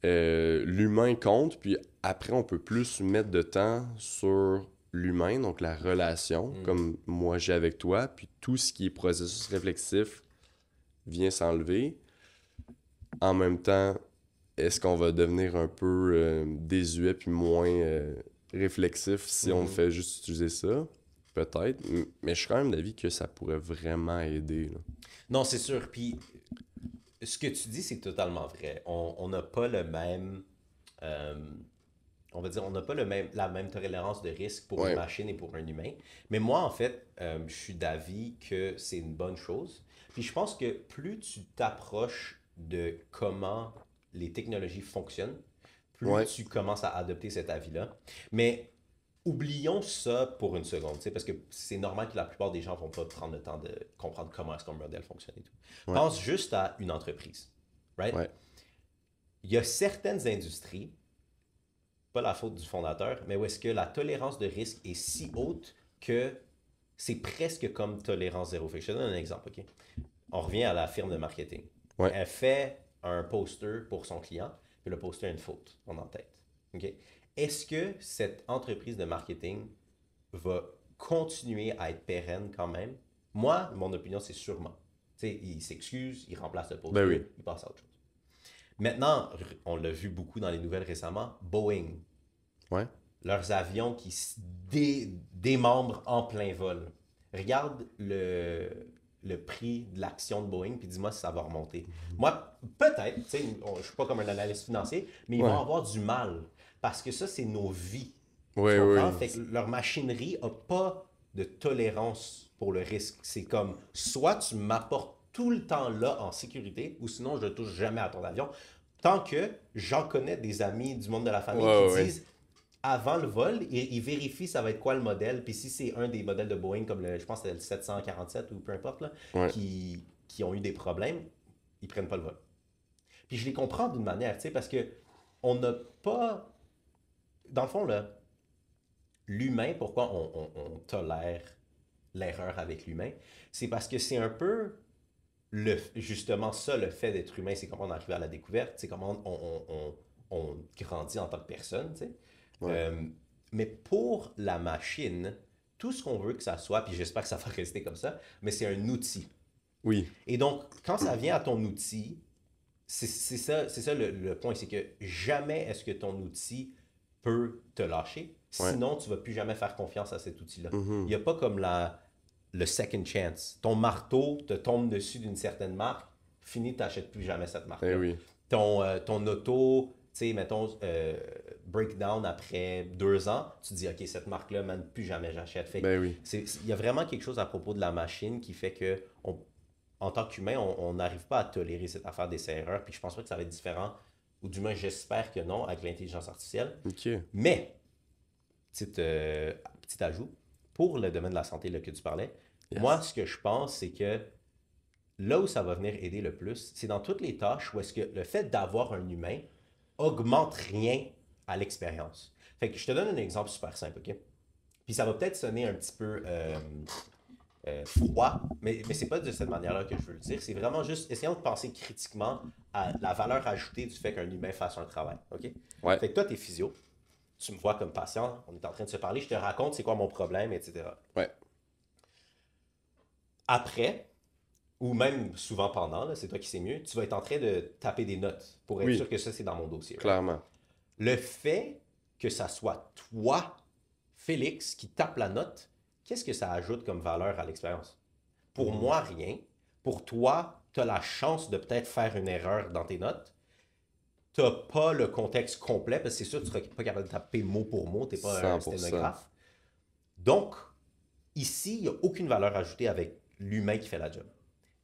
l'humain compte, puis après on peut plus mettre de temps sur l'humain, donc la relation, Mm. comme moi j'ai avec toi, puis tout ce qui est processus réflexif vient s'enlever. En même temps, est-ce qu'on va devenir un peu désuet puis moins réflexif si on Mhm. fait juste utiliser ça? Peut-être, mais je suis quand même d'avis que ça pourrait vraiment aider, là. Non, c'est sûr. Puis ce que tu dis, c'est totalement vrai. On n'a pas le même, euh, on va dire, on n'a pas la même tolérance de risque pour une Ouais, machine et pour un humain. Mais moi, en fait, je suis d'avis que c'est une bonne chose. Puis je pense que plus tu t'approches de comment les technologies fonctionnent, plus ouais, tu commences à adopter cet avis-là. Mais oublions ça pour une seconde, tu sais, parce que c'est normal que la plupart des gens vont pas prendre le temps de comprendre comment est-ce qu'un modèle fonctionne et tout. ouais, Pense juste à une entreprise, right? ouais, Il y a certaines industries, pas la faute du fondateur, mais où est-ce que la tolérance de risque est si haute que c'est presque comme tolérance zéro. Fait que je te donne un exemple, OK? On revient à la firme de marketing. ouais. Elle fait un poster pour son client, puis le poster a une faute en tête. OK? Est-ce que cette entreprise de marketing va continuer à être pérenne quand même? Moi, mon opinion, c'est sûrement. Tu sais, il s'excuse, il remplace le Ben poster, oui, il passe à autre chose. Maintenant, on l'a vu beaucoup dans les nouvelles récemment, Boeing, ouais. leurs avions qui se démembrent en plein vol. Regarde le prix de l'action de Boeing, puis dis-moi si ça va remonter. Moi, peut-être, tu sais, je ne suis pas comme un analyste financier, mais ils Ouais, vont avoir du mal, parce que ça, c'est nos vies. Tu ouais, comprends? ouais. Fait que leur machinerie n'a pas de tolérance pour le risque. C'est comme, soit tu m'apportes tout le temps là en sécurité, ou sinon je ne touche jamais à ton avion. Tant que j'en connais des amis du monde de la famille Ouais, qui ouais, disent, avant le vol, ils vérifient ça va être quoi le modèle. Puis si c'est un des modèles de Boeing, comme je pense que c'était le 747 ou peu importe, là, ouais. qui ont eu des problèmes, ils prennent pas le vol. Puis je les comprends d'une manière, tu sais, parce que on n'a pas dans le fond, là, l'humain, pourquoi on tolère l'erreur avec l'humain, c'est parce que c'est un peu justement ça, le fait d'être humain, c'est comment on arrive à la découverte, c'est comment on grandit en tant que personne, tu sais. Ouais. Mais pour la machine, tout ce qu'on veut que ça soit, puis j'espère que ça va rester comme ça, mais c'est un outil. Oui. Et donc, quand ça vient à ton outil, c'est ça le point, c'est que jamais est-ce que ton outil peut te lâcher, Ouais. sinon tu vas plus jamais faire confiance à cet outil-là. Mhm. Il n'y a pas comme le second chance. Ton marteau te tombe dessus d'une certaine marque, fini, tu n'achètes plus jamais cette marque-là. Eh oui. Ton auto, tu sais, mettons, breakdown après 2 ans, tu te dis, OK, cette marque-là, man, plus jamais j'achète. Fait que Ben oui. il y a vraiment quelque chose à propos de la machine qui fait que, en tant qu'humain, on n'arrive pas à tolérer cette affaire des erreurs. Puis je pense pas que ça va être différent, ou du moins j'espère que non, avec l'intelligence artificielle. OK. Mais, petit ajout, pour le domaine de la santé là, que tu parlais, Yes. moi, ce que je pense, c'est que là où ça va venir aider le plus, c'est dans toutes les tâches où est-ce que le fait d'avoir un humain augmente rien à l'expérience. Fait que je te donne un exemple super simple, OK? Puis ça va peut-être sonner un petit peu froid, mais c'est pas de cette manière-là que je veux le dire. C'est vraiment juste, essayons de penser critiquement à la valeur ajoutée du fait qu'un humain fasse un travail, OK? Ouais. Fait que toi, t'es physio, tu me vois comme patient, on est en train de se parler, je te raconte c'est quoi mon problème, etc. Ouais. Après, ou même souvent pendant, là, c'est toi qui sais mieux, tu vas être en train de taper des notes pour être Oui. sûr que ça, c'est dans mon dossier. Right? Clairement. Le fait que ça soit toi, Félix, qui tape la note, qu'est-ce que ça ajoute comme valeur à l'expérience? Pour moi, rien. Pour toi, tu as la chance de peut-être faire une erreur dans tes notes. Tu n'as pas le contexte complet, parce que c'est sûr que tu ne seras pas capable de taper mot pour mot, tu n'es pas un 100%. sténographe. Donc, ici, il n'y a aucune valeur ajoutée avec l'humain qui fait la job.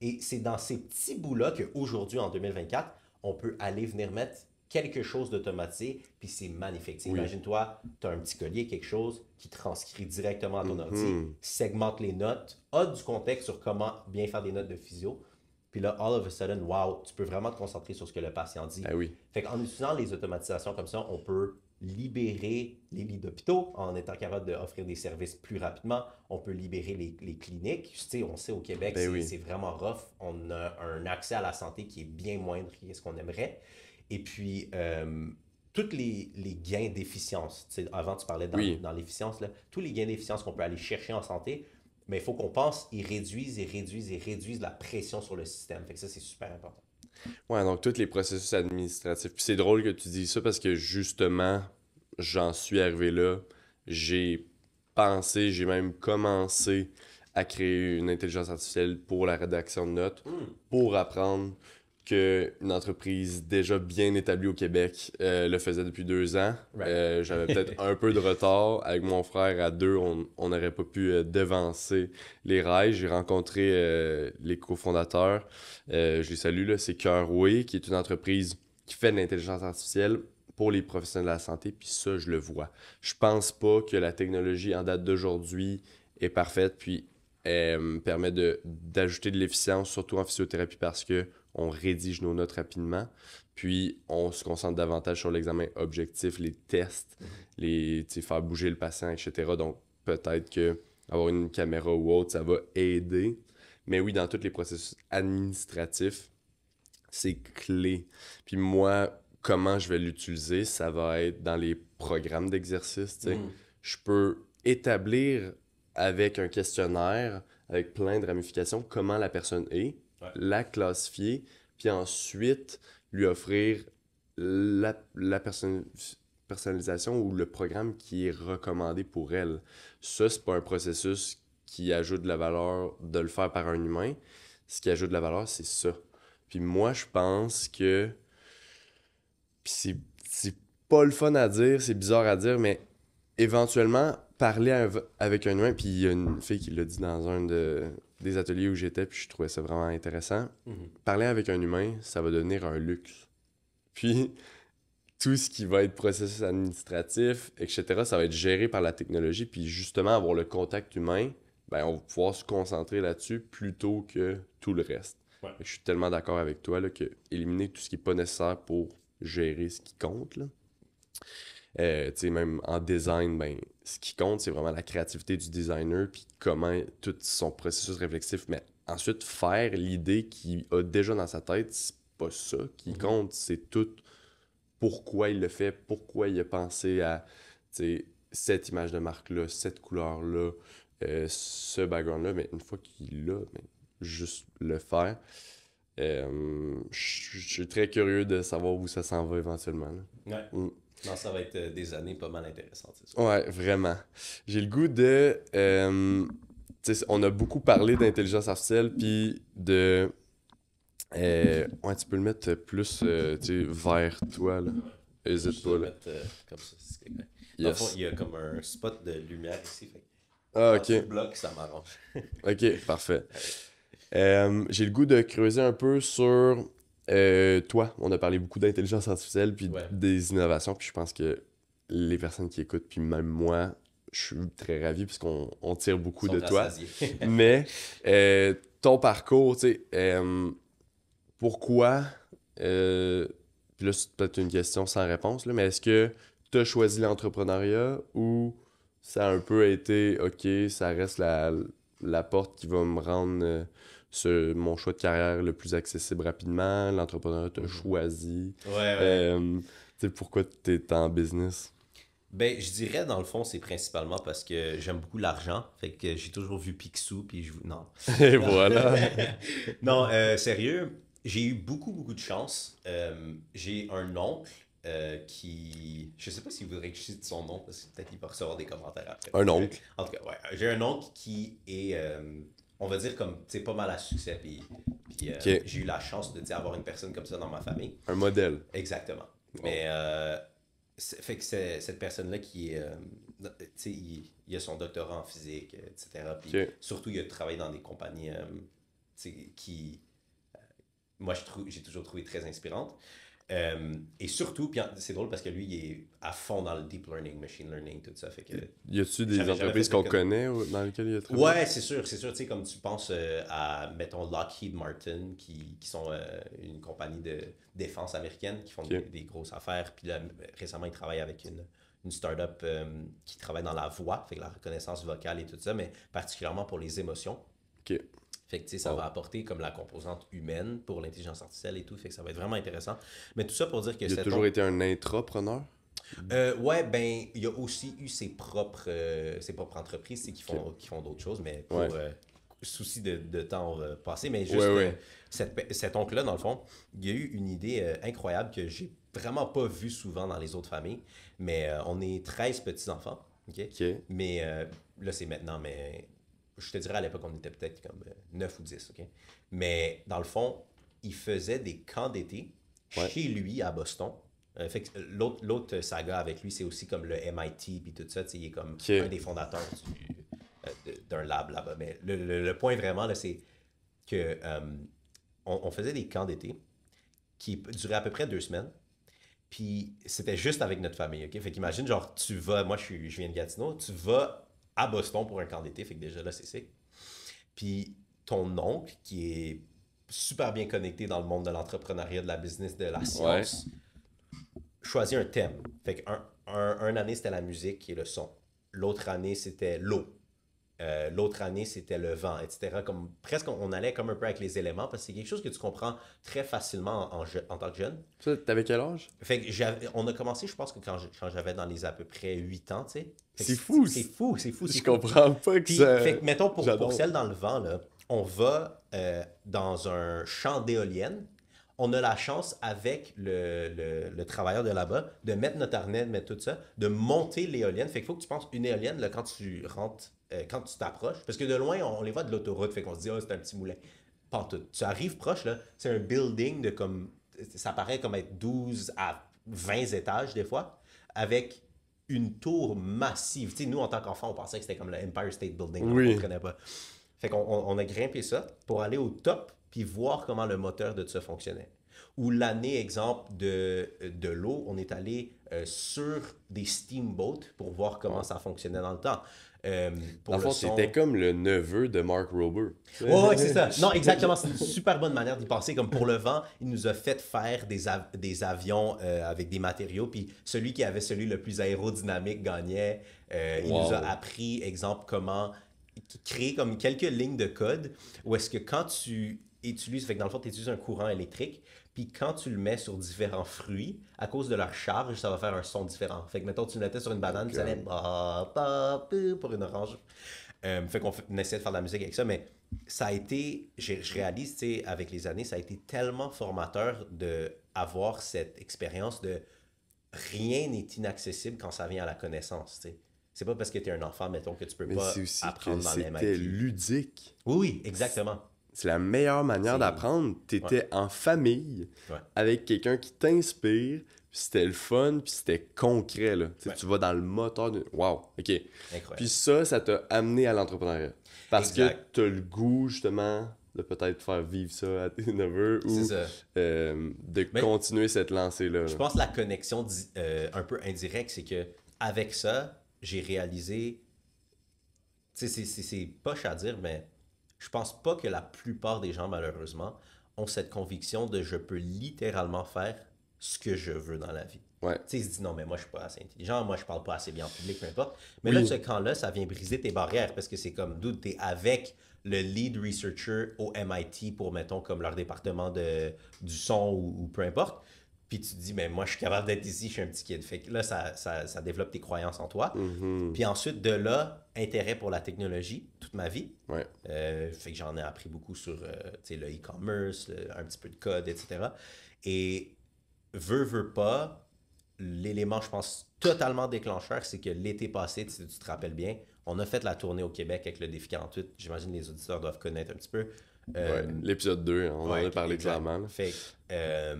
Et c'est dans ces petits bouts-là qu'aujourd'hui, en 2024, on peut aller venir mettre quelque chose d'automatisé, puis c'est magnifique. Oui. Imagine-toi, tu as un petit collier, quelque chose qui transcrit directement à ton ordi, Mhm. segmente les notes, a du contexte sur comment bien faire des notes de physio. Puis là, all of a sudden, wow, tu peux vraiment te concentrer sur ce que le patient dit. Ah oui. Fait qu'en utilisant les automatisations comme ça, on peut libérer les lits d'hôpitaux en étant capable d'offrir des services plus rapidement. On peut libérer les cliniques. Tu sais, on sait au Québec, Ben oui. c'est vraiment rough. On a un accès à la santé qui est bien moindre que ce qu'on aimerait. Et puis, tous les gains d'efficience, tu sais, avant tu parlais Oui. dans l'efficience, là, tous les gains d'efficience qu'on peut aller chercher en santé, mais il faut qu'on pense, ils réduisent la pression sur le système. Fait que ça, c'est super important. Ouais, donc tous les processus administratifs. Puis c'est drôle que tu dis ça parce que justement, j'en suis arrivé là. J'ai pensé, j'ai même commencé à créer une intelligence artificielle pour la rédaction de notes, pour apprendre qu'une entreprise déjà bien établie au Québec le faisait depuis 2 ans. Right. J'avais peut-être un peu de retard. Avec mon frère, à deux, on n'aurait pas pu devancer les rails. J'ai rencontré les cofondateurs. Je les salue, là. C'est Cœurway, qui est une entreprise qui fait de l'intelligence artificielle pour les professionnels de la santé. Puis ça, je le vois. Je pense pas que la technologie en date d'aujourd'hui est parfaite. Puis elle permet d'ajouter de l'efficience, surtout en physiothérapie, parce que on rédige nos notes rapidement, puis on se concentre davantage sur l'examen objectif, les tests, faire bouger le patient, etc. Donc, peut-être que avoir une caméra ou autre, ça va aider. Mais oui, dans tous les processus administratifs, c'est clé. Puis moi, comment je vais l'utiliser, ça va être dans les programmes d'exercice. Tu sais. Je peux établir avec un questionnaire, avec plein de ramifications, comment la personne est, Ouais. la classifier, puis ensuite lui offrir la personnalisation ou le programme qui est recommandé pour elle. Ça, c'est pas un processus qui ajoute de la valeur de le faire par un humain. Ce qui ajoute de la valeur, c'est ça. Puis moi, je pense que... Puis c'est pas le fun à dire, c'est bizarre à dire, mais éventuellement, parler avec un humain, puis il y a une fille qui l'a dit dans des ateliers où j'étais, puis je trouvais ça vraiment intéressant. Parler avec un humain, ça va devenir un luxe. Puis tout ce qui va être processus administratif, etc., ça va être géré par la technologie, puis justement, avoir le contact humain, ben, on va pouvoir se concentrer là-dessus plutôt que tout le reste. Ouais. Je suis tellement d'accord avec toi là, que éliminer tout ce qui n'est pas nécessaire pour gérer ce qui compte, là. Tu sais, même en design, ben, ce qui compte, c'est vraiment la créativité du designer, puis comment tout son processus réflexif. Mais ensuite, faire l'idée qu'il a déjà dans sa tête, c'est pas ça qui compte, c'est tout pourquoi il le fait, pourquoi il a pensé à, tu sais, cette image de marque-là, cette couleur-là, ce background-là. Mais une fois qu'il l'a, ben, juste le faire. Je suis très curieux de savoir où ça s'en va éventuellement, là. Ouais. Mm. Non, ça va être des années pas mal intéressantes, c'est ça. Ouais, vraiment. J'ai le goût de... tu sais, on a beaucoup parlé d'intelligence artificielle, puis de... ouais, tu peux le mettre plus tu sais, vers toi, là. Hésite Je pas, vais là. mettre comme ça. Si c'est correct. Dans le fond, Yes. il y a comme un spot de lumière ici. Fait que Ah, quand tu le ok. bloques, ça m'arrange. Ok, parfait. J'ai le goût de creuser un peu sur toi. On a parlé beaucoup d'intelligence artificielle puis Ouais. des innovations, puis je pense que les personnes qui écoutent, puis même moi, je suis très ravi puisqu'on tire beaucoup Ils de sont toi. rassasiés. Mais ton parcours, tu sais, pourquoi, puis là c'est peut-être une question sans réponse, là, mais est-ce que tu as choisi l'entrepreneuriat ou ça a un peu été, ok, ça reste la porte qui va me rendre mon choix de carrière le plus accessible rapidement, l'entrepreneuriat t'a choisi, Ouais, ouais. tu sais, pourquoi tu es en business? Ben, je dirais, dans le fond, c'est principalement parce que j'aime beaucoup l'argent. Fait que j'ai toujours vu Picsou, puis je... Non. Et voilà. Non, sérieux, j'ai eu beaucoup de chance. J'ai un oncle qui... Je sais pas s'il voudrait que je cite son nom, parce que peut-être qu'il va recevoir des commentaires après. Un oncle. En tout cas, ouais. J'ai un oncle qui est, on va dire, comme, tu sais, pas mal à succès. Puis Ok. j'ai eu la chance de, tu sais, avoir une personne comme ça dans ma famille. Un modèle. Exactement. Wow. Mais fait que c'est cette personne-là qui est, tu sais, il a son doctorat en physique, etc. Puis Ok. surtout, il a travaillé dans des compagnies, tu sais, qui, moi, j'ai toujours trouvé très inspirantes. Et surtout, puis c'est drôle parce que lui, il est à fond dans le deep learning, machine learning, tout ça. Fait que Y a-tu des J'avais entreprises fait qu'on le- connaît dans lesquelles il a travaillé? ouais, c'est sûr, tu sais, comme tu penses à, mettons, Lockheed Martin, qui sont une compagnie de défense américaine, qui font des grosses affaires, puis là, récemment, ils travaillent avec une start-up qui travaille dans la voix, fait que la reconnaissance vocale et tout ça, mais particulièrement pour les émotions. Ok. Fait que, tu sais, ça va apporter comme la composante humaine pour l'intelligence artificielle et tout, fait que ça va être vraiment intéressant. Mais tout ça pour dire que Il a toujours été un intrapreneur? ouais, ben, il a aussi eu ses propres entreprises, c'est qui font d'autres choses, mais pour souci de temps, on va passer. Mais juste, cet oncle-là, dans le fond, il a eu une idée incroyable que j'ai vraiment pas vue souvent dans les autres familles. Mais on est 13 petits-enfants, OK? Ok. Mais là, c'est maintenant, mais je te dirais à l'époque, on était peut-être comme 9 ou 10, OK? Mais dans le fond, il faisait des camps d'été chez lui à Boston. Fait que l'autre saga avec lui, c'est aussi comme le MIT puis tout ça. Tu sais, il est comme un des fondateurs d'un lab là-bas. Mais le point vraiment, là, c'est que on faisait des camps d'été qui duraient à peu près 2 semaines. Puis c'était juste avec notre famille, OK? Fait qu'imagine, genre, moi je viens de Gatineau, tu vas à Boston pour un camp d'été, fait que déjà là, c'est sick. Puis ton oncle, qui est super bien connecté dans le monde de l'entrepreneuriat, de la business, de la science, choisit un thème. Fait qu'un année, c'était la musique et le son. L'autre année, c'était l'eau. L'autre année, c'était le vent, etc. Comme, presque, on allait comme un peu avec les éléments parce que c'est quelque chose que tu comprends très facilement en tant que jeune. Ça, t'avais quel âge? Fait que on a commencé, je pense que quand j'avais dans les à peu près 8 ans, tu sais. C'est fou! C'est fou, c'est fou. Je comprends pas que Puis, ça... fait que, mettons, pour J'adore. celle dans le vent, là, on va dans un champ d'éoliennes. On a la chance, avec le travailleur de là-bas, de mettre notre harnais, de mettre tout ça, de monter l'éolienne. Fait qu'il faut que tu penses une éolienne, là, quand tu rentres, quand tu t'approches, parce que de loin, on les voit de l'autoroute, fait qu'on se dit, oh, c'est un petit moulin. Pas tout. Tu arrives proche, là, c'est un building de comme, ça paraît comme être 12 à 20 étages des fois, avec une tour massive. Tu sais, nous, en tant qu'enfants, on pensait que c'était comme le Empire State Building. Oui. On ne connaît pas. Fait qu'on a grimpé ça pour aller au top puis voir comment le moteur de ça fonctionnait. Ou l'année, exemple, de l'eau, on est allé sur des steamboats pour voir comment ça fonctionnait dans le temps. Pour Dans le le fond, son. c'était comme le neveu de Mark Rober. Ouais, c'est ça. Non, exactement. C'est une super bonne manière d'y penser. Comme pour le vent, il nous a fait faire des avions avec des matériaux. Puis celui qui avait celui le plus aérodynamique gagnait. Il nous a appris, exemple, comment créer comme quelques lignes de code où est-ce que quand tu utilises, fait que dans le fond, tu utilises un courant électrique, puis quand tu le mets sur différents fruits, à cause de leur charge, ça va faire un son différent. Fait que, mettons, tu le mettais sur une banane, ça allait pour une orange. Fait qu'on essaie de faire de la musique avec ça, mais ça a été, je réalise, tu sais, avec les années, ça a été tellement formateur d'avoir cette expérience de rien n'est inaccessible quand ça vient à la connaissance, tu sais. C'est pas parce que tu es un enfant, mettons, que tu peux Mais pas c'est aussi apprendre que dans c'était l'MIT. ludique. Oui, exactement. C'est la meilleure manière C'est- d'apprendre. T'étais en famille, Ouais. avec quelqu'un qui t'inspire, puis c'était le fun, puis c'était concret, là. Tu sais, Ouais. tu vas dans le moteur de... Wow, OK. Incroyable. Puis ça t'a amené à l'entrepreneuriat. Parce Exact. que t'as le goût, justement, de peut-être faire vivre ça à tes neveux C'est ou ça. de Mais- continuer cette lancée-là. Je pense que la connexion un peu indirecte, c'est que avec ça, j'ai réalisé, tu sais, c'est poche à dire, mais je pense pas que la plupart des gens, malheureusement, ont cette conviction de je peux littéralement faire ce que je veux dans la vie. Ouais. Tu sais, ils se disent non, mais moi, je suis pas assez intelligent, moi, je parle pas assez bien en public, peu importe. Mais Oui. là, ce camp-là, ça vient briser tes barrières parce que c'est comme, dude, t'es avec le lead researcher au MIT pour, mettons, comme leur département du son ou peu importe. Puis tu te dis, mais moi, je suis capable d'être ici, je suis un petit kid. Fait que là, ça développe tes croyances en toi. Mhm. Puis ensuite, de là, intérêt pour la technologie, toute ma vie. Ouais. Fait que j'en ai appris beaucoup sur tu sais, le e-commerce, un petit peu de code, etc. Et veut pas, l'élément, je pense, totalement déclencheur, c'est que l'été passé, si tu te rappelles bien, on a fait la tournée au Québec avec le Défi 48. J'imagine que les auditeurs doivent connaître un petit peu. Ouais. L'épisode 2, on en a parlé exact. clairement. Là. Fait que,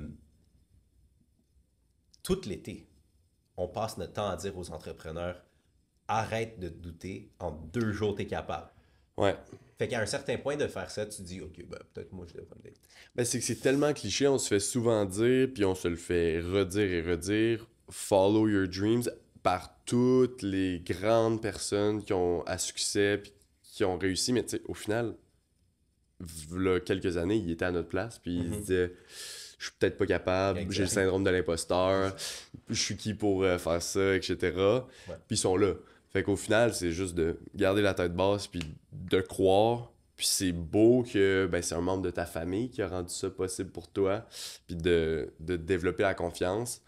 tout l'été, on passe notre temps à dire aux entrepreneurs, arrête de te douter, en 2 jours, tu es capable. Ouais. Fait qu'à un certain point de faire ça, tu te dis, OK, ben, peut-être moi, je devrais me douter. Ben, c'est que c'est tellement cliché, on se fait souvent dire, puis on se le fait redire et redire, follow your dreams, par toutes les grandes personnes qui ont à succès, puis qui ont réussi, mais tu sais, au final, là, quelques années, ils étaient à notre place, puis ils se disaient, je suis peut-être pas capable, Exact. j'ai le syndrome de l'imposteur, je suis qui pour faire ça, etc. Puis ils sont là. Fait qu'au final, c'est juste de garder la tête basse, puis de croire. Puis c'est beau que ben, c'est un membre de ta famille qui a rendu ça possible pour toi, puis de développer la confiance.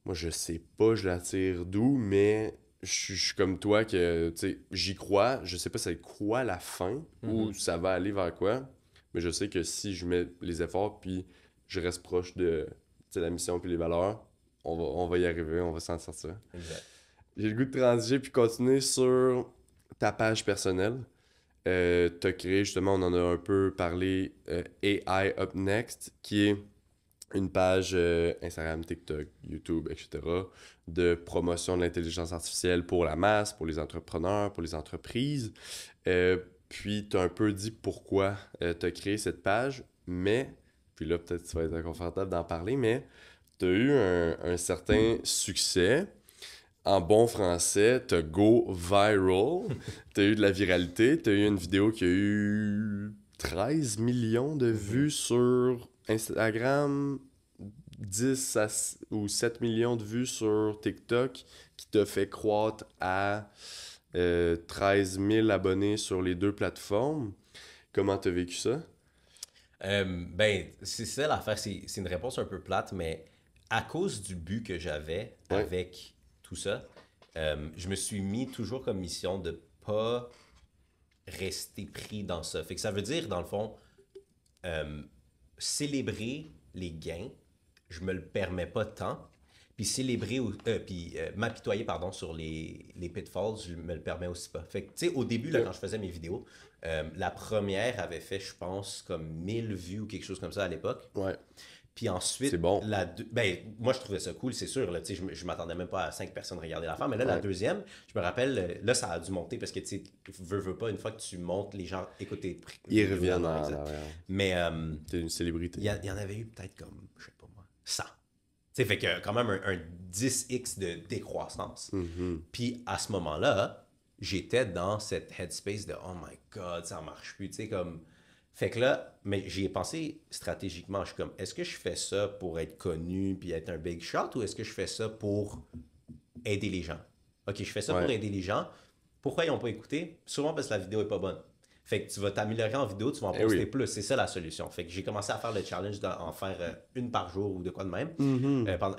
Moi, je sais pas, je la tire d'où, mais je suis comme toi que, tu sais, j'y crois. Je sais pas c'est quoi la fin, ou ça va aller vers quoi, mais je sais que si je mets les efforts, puis je reste proche de tu sais, la mission puis les valeurs, on va y arriver, on va s'en sortir. Exact. J'ai le goût de transiger puis continuer sur ta page personnelle. T'as créé, justement, on en a un peu parlé, AI Up Next, qui est une page Instagram, TikTok, YouTube, etc., de promotion de l'intelligence artificielle pour la masse, pour les entrepreneurs, pour les entreprises. Puis t'as un peu dit pourquoi t'as créé cette page, mais, puis là, peut-être tu vas être inconfortable d'en parler, mais t'as eu un certain succès. En bon français, t'as go viral, t'as eu de la viralité, t'as eu une vidéo qui a eu 13 millions de vues sur Instagram, 10 ou 7 millions de vues sur TikTok, qui t'a fait croître à 13 000 abonnés sur les 2 plateformes. Comment t'as vécu ça? Ben, c'est ça l'affaire, c'est une réponse un peu plate, mais à cause du but que j'avais avec tout ça, je me suis mis toujours comme mission de pas rester pris dans ça. Fait que ça veut dire, dans le fond, célébrer les gains, je me le permets pas tant. Puis célébrer, m'apitoyer, pardon, sur les pitfalls, je me le permets aussi pas. Fait que, tu sais, au début, là, quand je faisais mes vidéos, la première avait fait, je pense, comme 1000 vues ou quelque chose comme ça à l'époque. Ouais. Puis ensuite, C'est bon. ben, moi, je trouvais ça cool, c'est sûr. Là, je m'attendais même pas à 5 personnes regarder l'affaire. Mais là, la deuxième, je me rappelle, là, ça a dû monter parce que, tu sais, veux pas, une fois que tu montes, les gens écoutent tes Ils reviennent en exact. arrière. Mais T'es une célébrité. il y en avait eu peut-être comme, je sais pas moi, 100. Tu sais, fait que quand même un 10x de décroissance. Puis à ce moment-là, j'étais dans cette headspace de « Oh my God, ça marche plus. » Tu sais, comme... Fait que là, mais j'y ai pensé stratégiquement. Je suis comme, est-ce que je fais ça pour être connu puis être un big shot ou est-ce que je fais ça pour aider les gens? Ok, je fais ça pour aider les gens. Pourquoi ils n'ont pas écouté? Souvent parce que la vidéo est pas bonne. Fait que tu vas t'améliorer en vidéo, tu vas en poster plus. C'est ça la solution. Fait que j'ai commencé à faire le challenge d'en faire une par jour ou de quoi de même.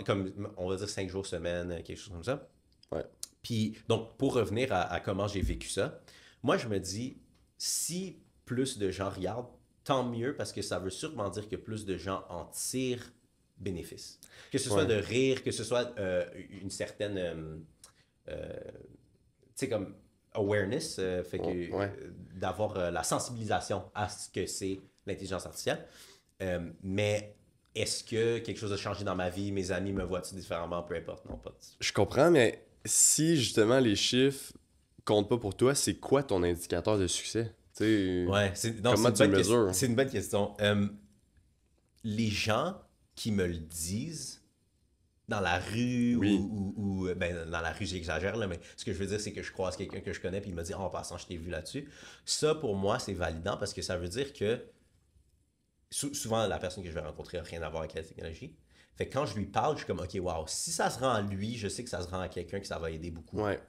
Comme, on va dire 5 jours semaine, quelque chose comme ça. Ouais. Puis, donc, pour revenir à comment j'ai vécu ça, moi, je me dis, si plus de gens regardent, tant mieux parce que ça veut sûrement dire que plus de gens en tirent bénéfice. Que ce soit de rire, que ce soit une certaine, tu sais, comme awareness, fait que d'avoir la sensibilisation à ce que c'est l'intelligence artificielle. Mais est-ce que quelque chose a changé dans ma vie, mes amis me voient-ils différemment, peu importe, non, pas. Je comprends, mais si justement les chiffres comptent pas pour toi, c'est quoi ton indicateur de succès? Ouais, comment tu le mesures? C'est une bonne question. Les gens qui me le disent dans la rue ou ben, dans la rue, j'exagère, là, mais ce que je veux dire, c'est que je croise quelqu'un que je connais puis il me dit « Oh, en passant, je t'ai vu là-dessus. » Ça, pour moi, c'est validant parce que ça veut dire que souvent, la personne que je vais rencontrer n'a rien à voir avec la technologie. Fait que quand je lui parle, je suis comme « Ok, wow, si ça se rend à lui, je sais que ça se rend à quelqu'un que ça va aider beaucoup. » Ouais.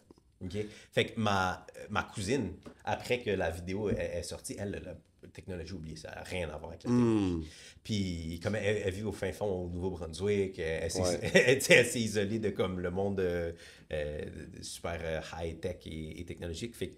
Okay? Fait que ma cousine, après que la vidéo est sortie, elle, la technologie, oubliée, ça n'a rien à voir avec la technologie. Puis, comme elle vit au fin fond au Nouveau-Brunswick, elle s'est isolée de comme le monde super high-tech et technologique. Fait que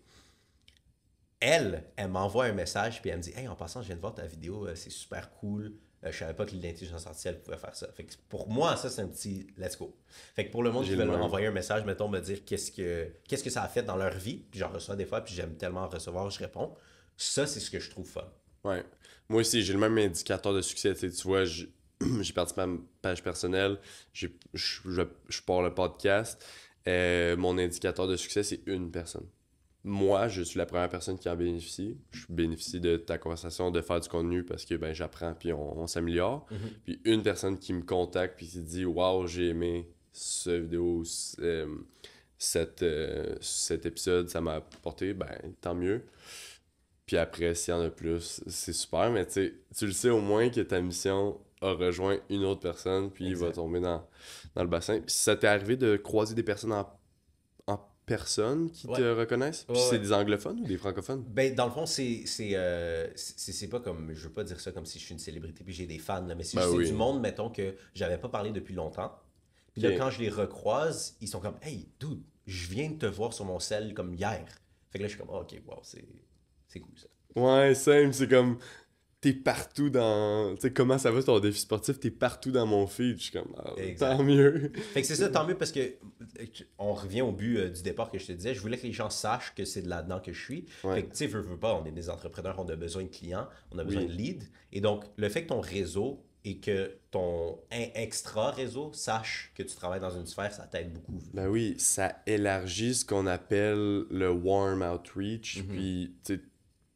elle m'envoie un message, puis elle me dit « Hey, en passant, je viens de voir ta vidéo, c'est super cool. Je savais pas que l'intelligence artificielle pouvait faire ça. » Fait que pour moi, ça, c'est un petit let's go. Fait que pour le monde qui veut m'envoyer un message, mettons, me dire qu'est-ce que ça a fait dans leur vie, puis j'en reçois des fois, puis j'aime tellement recevoir, je réponds. Ça, c'est ce que je trouve fun. Ouais. Moi aussi, j'ai le même indicateur de succès. Tu vois, j'ai participé à ma page personnelle, je pars le podcast. Mon indicateur de succès, c'est une personne. Moi, je suis la première personne qui en bénéficie. Je bénéficie de ta conversation, de faire du contenu parce que ben, j'apprends puis on s'améliore. Puis une personne qui me contacte puis qui dit « Wow, j'ai aimé cette vidéo, cet épisode, ça m'a apporté, ben tant mieux. » Puis après, s'il y en a plus, c'est super, mais tu le sais au moins que ta mission a rejoint une autre personne puis il va tomber dans le bassin. Puis ça t'est arrivé de croiser des personnes en personnes qui te reconnaissent? Puis c'est des anglophones ou des francophones? Ben, dans le fond, c'est pas comme... Je veux pas dire ça comme si je suis une célébrité puis j'ai des fans, là, mais c'est du monde, mettons, que j'avais pas parlé depuis longtemps. Puis là, quand je les recroise, ils sont comme « Hey, dude, je viens de te voir sur mon cell comme hier. » Fait que là, je suis comme oh, « Ok, wow, c'est cool, ça. » Ouais, simple, c'est comme... T'es partout dans... Tu sais, comment ça va ton défi sportif? T'es partout dans mon feed. Je suis comme, tant mieux. Fait que c'est ça, tant mieux parce que on revient au but du départ que je te disais. Je voulais que les gens sachent que c'est de là-dedans que je suis. Fait que tu sais, veux pas, on est des entrepreneurs, on a besoin de clients, on a besoin de leads. Et donc, le fait que ton réseau et que ton extra réseau sache que tu travailles dans une sphère, ça t'aide beaucoup. Ben oui, ça élargit ce qu'on appelle le warm outreach. Puis, tu sais,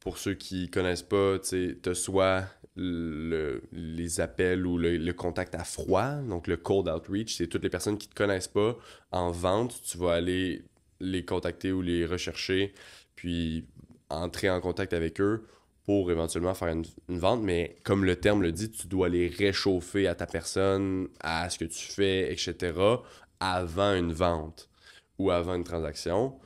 pour ceux qui connaissent pas, tu as soit les appels ou le contact à froid, donc le cold outreach, c'est toutes les personnes qui te connaissent pas en vente, tu vas aller les contacter ou les rechercher, puis entrer en contact avec eux pour éventuellement faire une vente, mais comme le terme le dit, tu dois les réchauffer à ta personne, à ce que tu fais, etc., avant une vente ou avant une transaction.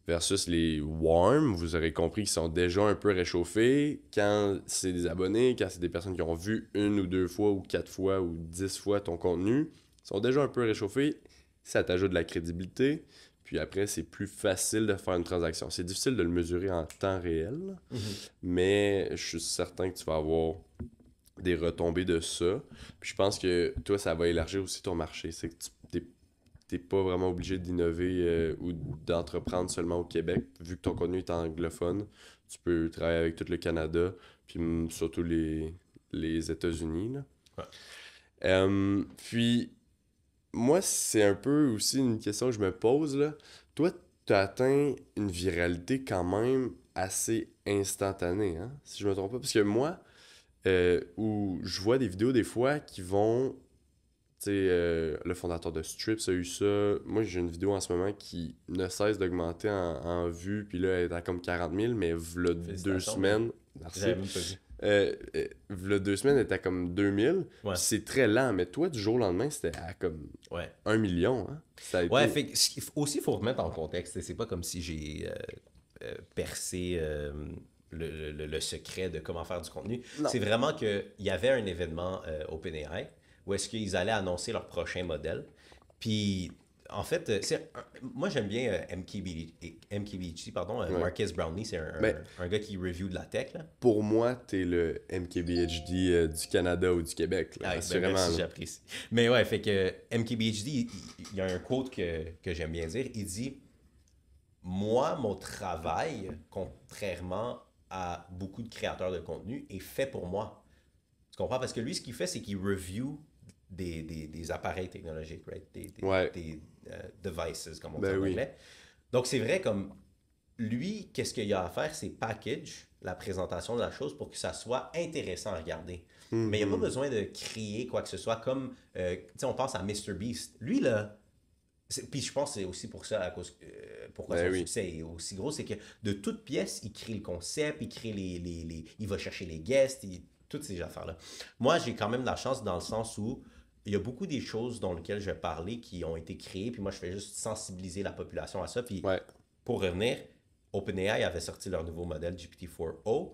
Versus les warm, vous aurez compris qu'ils sont déjà un peu réchauffés quand c'est des abonnés, quand c'est des personnes qui ont vu 1 ou 2 fois ou 4 fois ou 10 fois ton contenu, ils sont déjà un peu réchauffés, ça t'ajoute de la crédibilité, puis après c'est plus facile de faire une transaction. C'est difficile de le mesurer en temps réel, mais je suis certain que tu vas avoir des retombées de ça. Puis je pense que toi, ça va élargir aussi ton marché, c'est que t'es pas vraiment obligé d'innover ou d'entreprendre seulement au Québec. Vu que ton contenu est anglophone, tu peux travailler avec tout le Canada, puis surtout les États-Unis. Puis, moi, c'est un peu aussi une question que je me pose, là. Toi, tu as atteint une viralité quand même assez instantanée, hein? Si je me trompe pas. Parce que moi, où je vois des vidéos des fois qui vont... Tu sais, le fondateur de Strips a eu ça. Moi, j'ai une vidéo en ce moment qui ne cesse d'augmenter en vues. Puis là, elle est à comme 40 000, mais v'là 2 semaines... Merci. J'avais même pas vu. V'là 2 semaines, elle était à comme 2000. Ouais. Puis c'est très lent. Mais toi, du jour au lendemain, c'était à comme Ouais. 1 million. Hein? Ça a Ouais, été... fait que, aussi, il faut remettre en contexte. C'est pas comme si j'ai percé le secret de comment faire du contenu. Non. C'est vraiment qu'il y avait un événement OpenAI où est-ce qu'ils allaient annoncer leur prochain modèle. Puis, en fait, moi, j'aime bien MKBHD, pardon, Ouais. Marques Brownlee. C'est Ben- un gars qui review de la tech, là. Pour moi, t'es le MKBHD du Canada ou du Québec. Là, Ah, ben, assurément. merci, là. j'apprécie. Mais ouais, fait que MKBHD, il y a un quote que j'aime bien dire. Il dit: moi, mon travail, contrairement à beaucoup de créateurs de contenu, est fait pour moi. Tu comprends? Parce que lui, ce qu'il fait, c'est qu'il review des appareils technologiques, right? Ouais. Des devices, comme on dit Ben en oui. anglais. Donc, c'est vrai, comme lui, qu'est-ce qu'il a à faire? C'est package la présentation de la chose pour que ça soit intéressant à regarder. Mais il n'y a pas besoin de créer quoi que ce soit. Comme, tu sais, on pense à MrBeast. Lui, là, puis je pense que c'est aussi pour ça, à cause, pourquoi Ben son oui. succès est aussi gros, c'est que de toute pièce, il crée le concept, il crée il va chercher les guests, toutes ces affaires-là. Moi, j'ai quand même de la chance dans le sens où il y a beaucoup des choses dans lesquelles je vais parler qui ont été créées, puis moi, je fais juste sensibiliser la population à ça. Puis Ouais. pour revenir, OpenAI avait sorti leur nouveau modèle GPT-4o,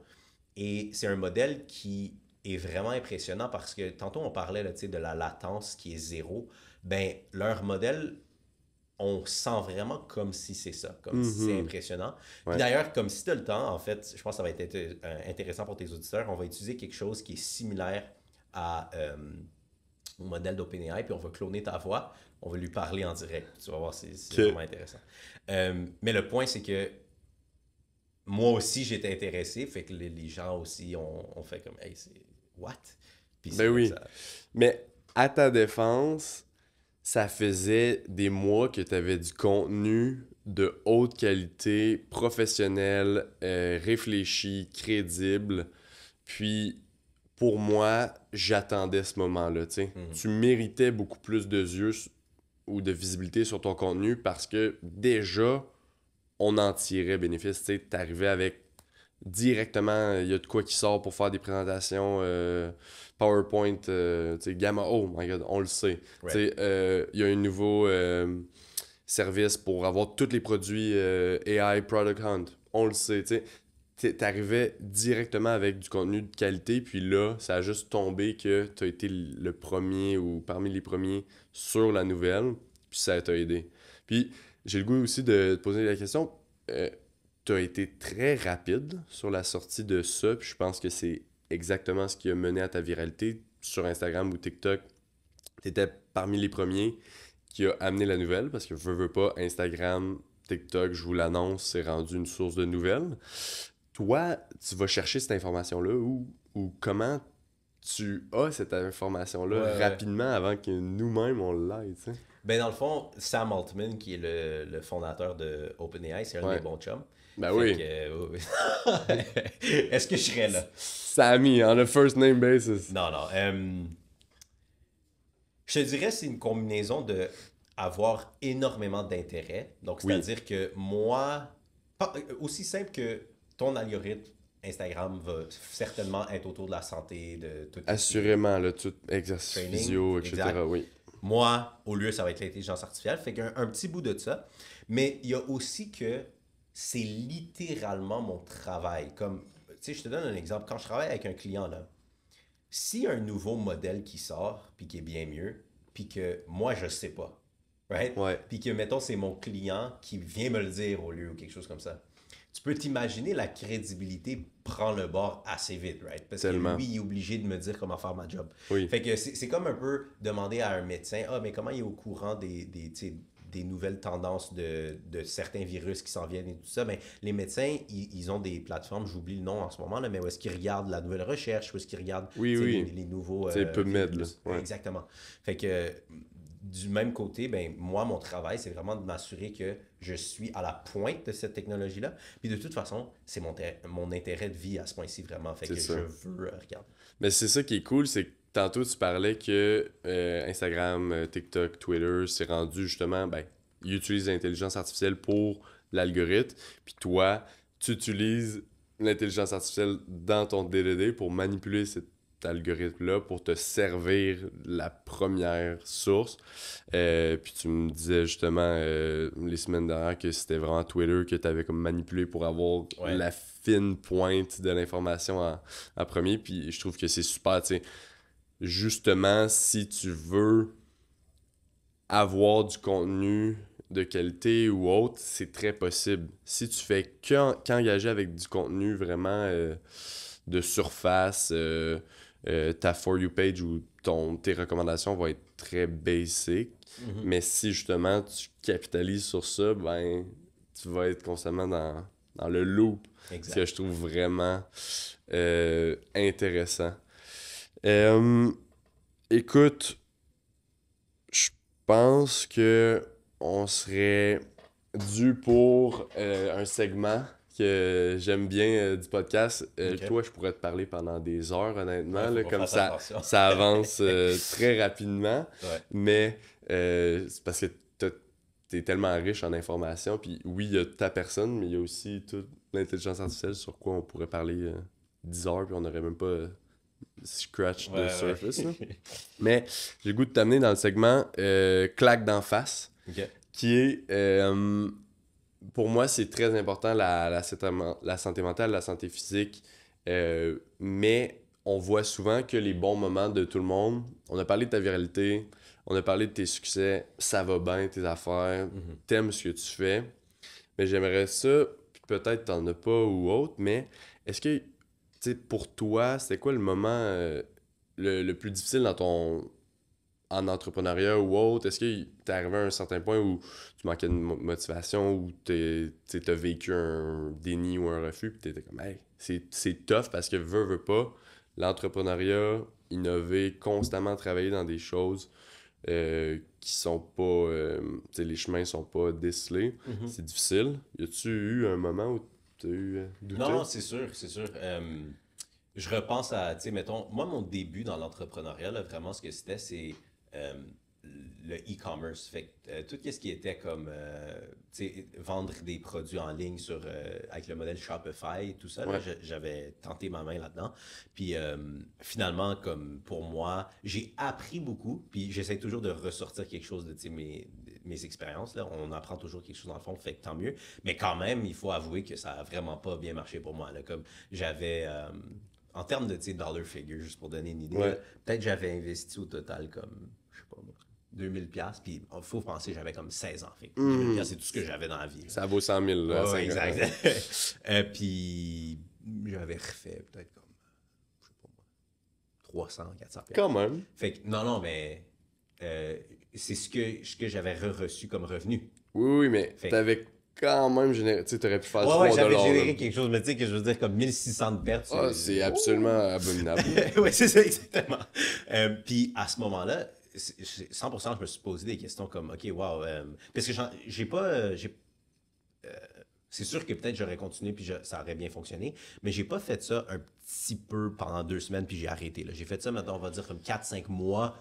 et c'est un modèle qui est vraiment impressionnant parce que tantôt on parlait là, tu sais, de la latence qui est zéro. Ben, leur modèle, on sent vraiment comme si c'est ça, comme si c'est impressionnant. Puis Ouais. d'ailleurs, comme si tu as le temps, en fait, je pense que ça va être intéressant pour tes auditeurs, on va utiliser quelque chose qui est similaire au modèle d'OpenAI, puis on va cloner ta voix, on va lui parler en direct. Tu vas voir, c'est Ok. vraiment intéressant. Mais le point, c'est que moi aussi, j'étais intéressé, fait que les gens aussi ont fait comme « Hey, c'est... What? » Puis c'est Ben là oui. que ça- Mais à ta défense, ça faisait des mois que tu avais du contenu de haute qualité, professionnel, réfléchi, crédible. Puis, pour moi, j'attendais ce moment-là, tu sais. Tu méritais beaucoup plus de yeux ou de visibilité sur ton contenu parce que déjà, on en tirait bénéfice, tu sais. T'arrivais avec directement, il y a de quoi qui sort pour faire des présentations PowerPoint, tu sais, Gamma, oh my god, on le sait. Ouais. Tu sais, il y a un nouveau service pour avoir tous les produits AI Product Hunt, on le sait, tu sais. T'arrivais directement avec du contenu de qualité, puis là, ça a juste tombé que t'as été le premier ou parmi les premiers sur la nouvelle, puis ça t'a aidé. Puis, j'ai le goût aussi de te poser la question, tu as été très rapide sur la sortie de ça, puis je pense que c'est exactement ce qui a mené à ta viralité sur Instagram ou TikTok. Tu étais parmi les premiers qui a amené la nouvelle, parce que veux pas, Instagram, TikTok, je vous l'annonce, c'est rendu une source de nouvelles. Toi, tu vas chercher cette information-là ou comment tu as cette information-là Ouais, ouais. rapidement avant que nous-mêmes on l'aille, tu sais? Ben, dans le fond, Sam Altman, qui est le fondateur de OpenAI, c'est un de Ouais. mes bons chums. Ben Fait oui. que, oui. Est-ce que je serais là? Sammy, on a first name basis. Non, non. Je te dirais c'est une combinaison de avoir énormément d'intérêt. Donc, Oui. c'est-à-dire que moi, aussi simple que ton algorithme Instagram va certainement être autour de la santé, de tout. Assurément, là, tout exercice Training, physio, etc. exact. Oui. Moi, au lieu, ça va être l'intelligence artificielle. Fait qu'un petit bout de ça. Mais il y a aussi que c'est littéralement mon travail. Comme, tu sais, je te donne un exemple. Quand je travaille avec un client, là, s'il y a un nouveau modèle qui sort, puis qui est bien mieux, puis que moi, je sais pas, right? Ouais. Puis que, mettons, c'est mon client qui vient me le dire au lieu ou quelque chose comme ça. Tu peux t'imaginer la crédibilité prend le bord assez vite, right? Parce Tellement. que lui, il est obligé de me dire comment faire ma job. Oui. Fait que c'est comme un peu demander à un médecin, ah, mais comment il est au courant tu sais, des nouvelles tendances de certains virus qui s'en viennent et tout ça, ben, les médecins, ils ont des plateformes, j'oublie le nom en ce moment, là, mais où est-ce qu'ils regardent la nouvelle recherche, où est-ce qu'ils regardent Oui, tu sais, oui. les nouveaux C'est PubMed, là. virus. Ouais. Exactement. Fait que du même côté, ben, moi, mon travail, c'est vraiment de m'assurer que je suis à la pointe de cette technologie-là. Puis de toute façon, c'est mon intérêt de vie à ce point-ci, vraiment. Fait C'est que ça. je veux regarder. Mais c'est ça qui est cool, c'est que tantôt tu parlais que Instagram, TikTok, Twitter, c'est rendu justement, ben, ils utilisent l'intelligence artificielle pour l'algorithme. Puis toi, tu utilises l'intelligence artificielle dans ton DDD pour manipuler cet algorithme-là, pour te servir la première source. Puis tu me disais justement les semaines dernières que c'était vraiment Twitter que tu avais comme manipulé pour avoir Ouais. la fine pointe de l'information en premier. Puis je trouve que c'est super, tu sais. Justement, si tu veux avoir du contenu de qualité ou autre, c'est très possible. Si tu fais qu'engager avec du contenu vraiment de surface, ta For You page ou tes recommandations vont être très basic. Mais si justement tu capitalises sur ça, ben tu vas être constamment dans le loop. Ce Exact. que je trouve vraiment intéressant. Écoute, je pense que on serait dû pour un segment que j'aime bien du podcast. Ok. Toi, je pourrais te parler pendant des heures, honnêtement, Ouais, là, faut qu'on comme fasse ça, attention. ça avance très rapidement. Ouais. Mais c'est parce que t'es tellement riche en informations. Puis oui, il y a ta personne, mais il y a aussi toute l'intelligence artificielle sur quoi on pourrait parler 10 heures, puis on n'aurait même pas scratch Ouais, the surface. ouais. Là. Mais j'ai le goût de t'amener dans le segment claque d'en face, Ok. qui est, pour moi, c'est très important, la santé mentale, la santé physique. Mais on voit souvent que les bons moments de tout le monde, on a parlé de ta viralité, on a parlé de tes succès, ça va bien, tes affaires, t'aimes ce que tu fais. Mais j'aimerais ça, puis peut-être t'en as pas ou autre, mais est-ce que, tu sais, pour toi, c'était quoi le moment le plus difficile en entrepreneuriat ou autre? Est-ce que t'es arrivé à un certain point où tu manquais de motivation ou t'as vécu un déni ou un refus, puis t'étais comme, hey, c'est tough parce que veux pas, l'entrepreneuriat, innover, constamment travailler dans des choses qui sont pas. Tu sais, les chemins sont pas décelés. C'est difficile. Y a-tu eu un moment où t'as eu douté? Non, c'est sûr, c'est sûr. Je repense à, tu sais, mettons, moi, mon début dans l'entrepreneuriat, là, vraiment, ce que c'était, c'est le e-commerce. Fait que tout ce qui était comme, tu sais, vendre des produits en ligne avec le modèle Shopify, tout ça, là, Ouais. j'avais tenté ma main là-dedans. Puis finalement, comme pour moi, j'ai appris beaucoup, puis j'essaie toujours de ressortir quelque chose de, tu sais, mes expériences, là. On apprend toujours quelque chose dans le fond, fait que tant mieux. Mais quand même, il faut avouer que ça a vraiment pas bien marché pour moi, là. Comme j'avais... en termes de, tu sais, dollar figure, juste pour donner une idée, Ouais. là, peut-être j'avais investi au total comme, je sais pas moi, 2000$, puis il faut penser j'avais comme 16 ans. Fait que 2000$, c'est tout ce que j'avais dans la vie. Là. Ça vaut 100 000, là. Ouais, 50. exact. Puis j'avais refait peut-être comme, je sais pas moi, 300, 400$. Quand même. Fait que, non, mais c'est ce que j'avais reçu comme revenu. Oui, mais Fait- t'avais quand même généré. Tu sais, t'aurais pu faire Ouais, 3 ouais, j'avais $. généré Là. quelque chose, mais tu sais, que je veux dire, comme 1600 de pertes. Ah, c'est absolument abominable. Oui, c'est ça, exactement. Puis à ce moment-là, 100%, je me suis posé des questions comme, OK, wow, parce que j'ai pas... c'est sûr que peut-être j'aurais continué puis ça aurait bien fonctionné, mais j'ai pas fait ça un petit peu pendant 2 semaines puis j'ai arrêté. Là. J'ai fait ça, maintenant, on va dire, comme 4-5 mois,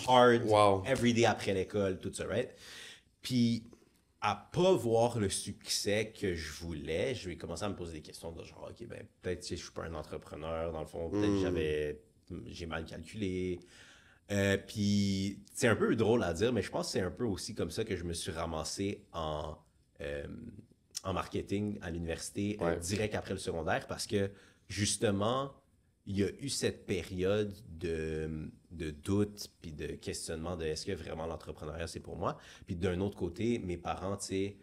hard, Wow. everyday après l'école, tout ça, right? Puis à pas voir le succès que je voulais, je vais commencer à me poser des questions de genre, OK, ben peut-être que je suis pas un entrepreneur, dans le fond, peut-être que j'ai mal calculé. Puis c'est un peu drôle à dire, mais je pense que c'est un peu aussi comme ça que je me suis ramassé en marketing à l'université Ouais. direct après le secondaire parce que justement, il y a eu cette période de doute puis de questionnement de est-ce que vraiment l'entrepreneuriat c'est pour moi. Puis d'un autre côté, mes parents, tu sais,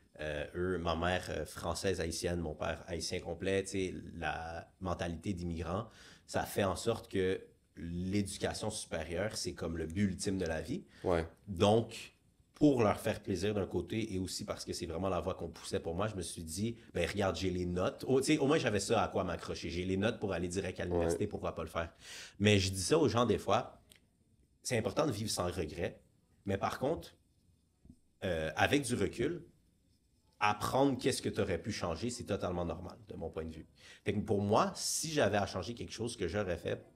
eux, ma mère française haïtienne, mon père haïtien complet, tu sais, la mentalité d'immigrant, ça fait en sorte que l'éducation supérieure, c'est comme le but ultime de la vie. Ouais. Donc, pour leur faire plaisir d'un côté et aussi parce que c'est vraiment la voie qu'on poussait pour moi, je me suis dit, ben regarde, j'ai les notes. Tu sais, au moins, j'avais ça à quoi m'accrocher. J'ai les notes pour aller direct à l'université, pourquoi pas le faire? Mais je dis ça aux gens des fois, c'est important de vivre sans regret, mais par contre, avec du recul, apprendre qu'est-ce que tu aurais pu changer, c'est totalement normal, de mon point de vue. Fait que pour moi, si j'avais à changer quelque chose que j'aurais fait,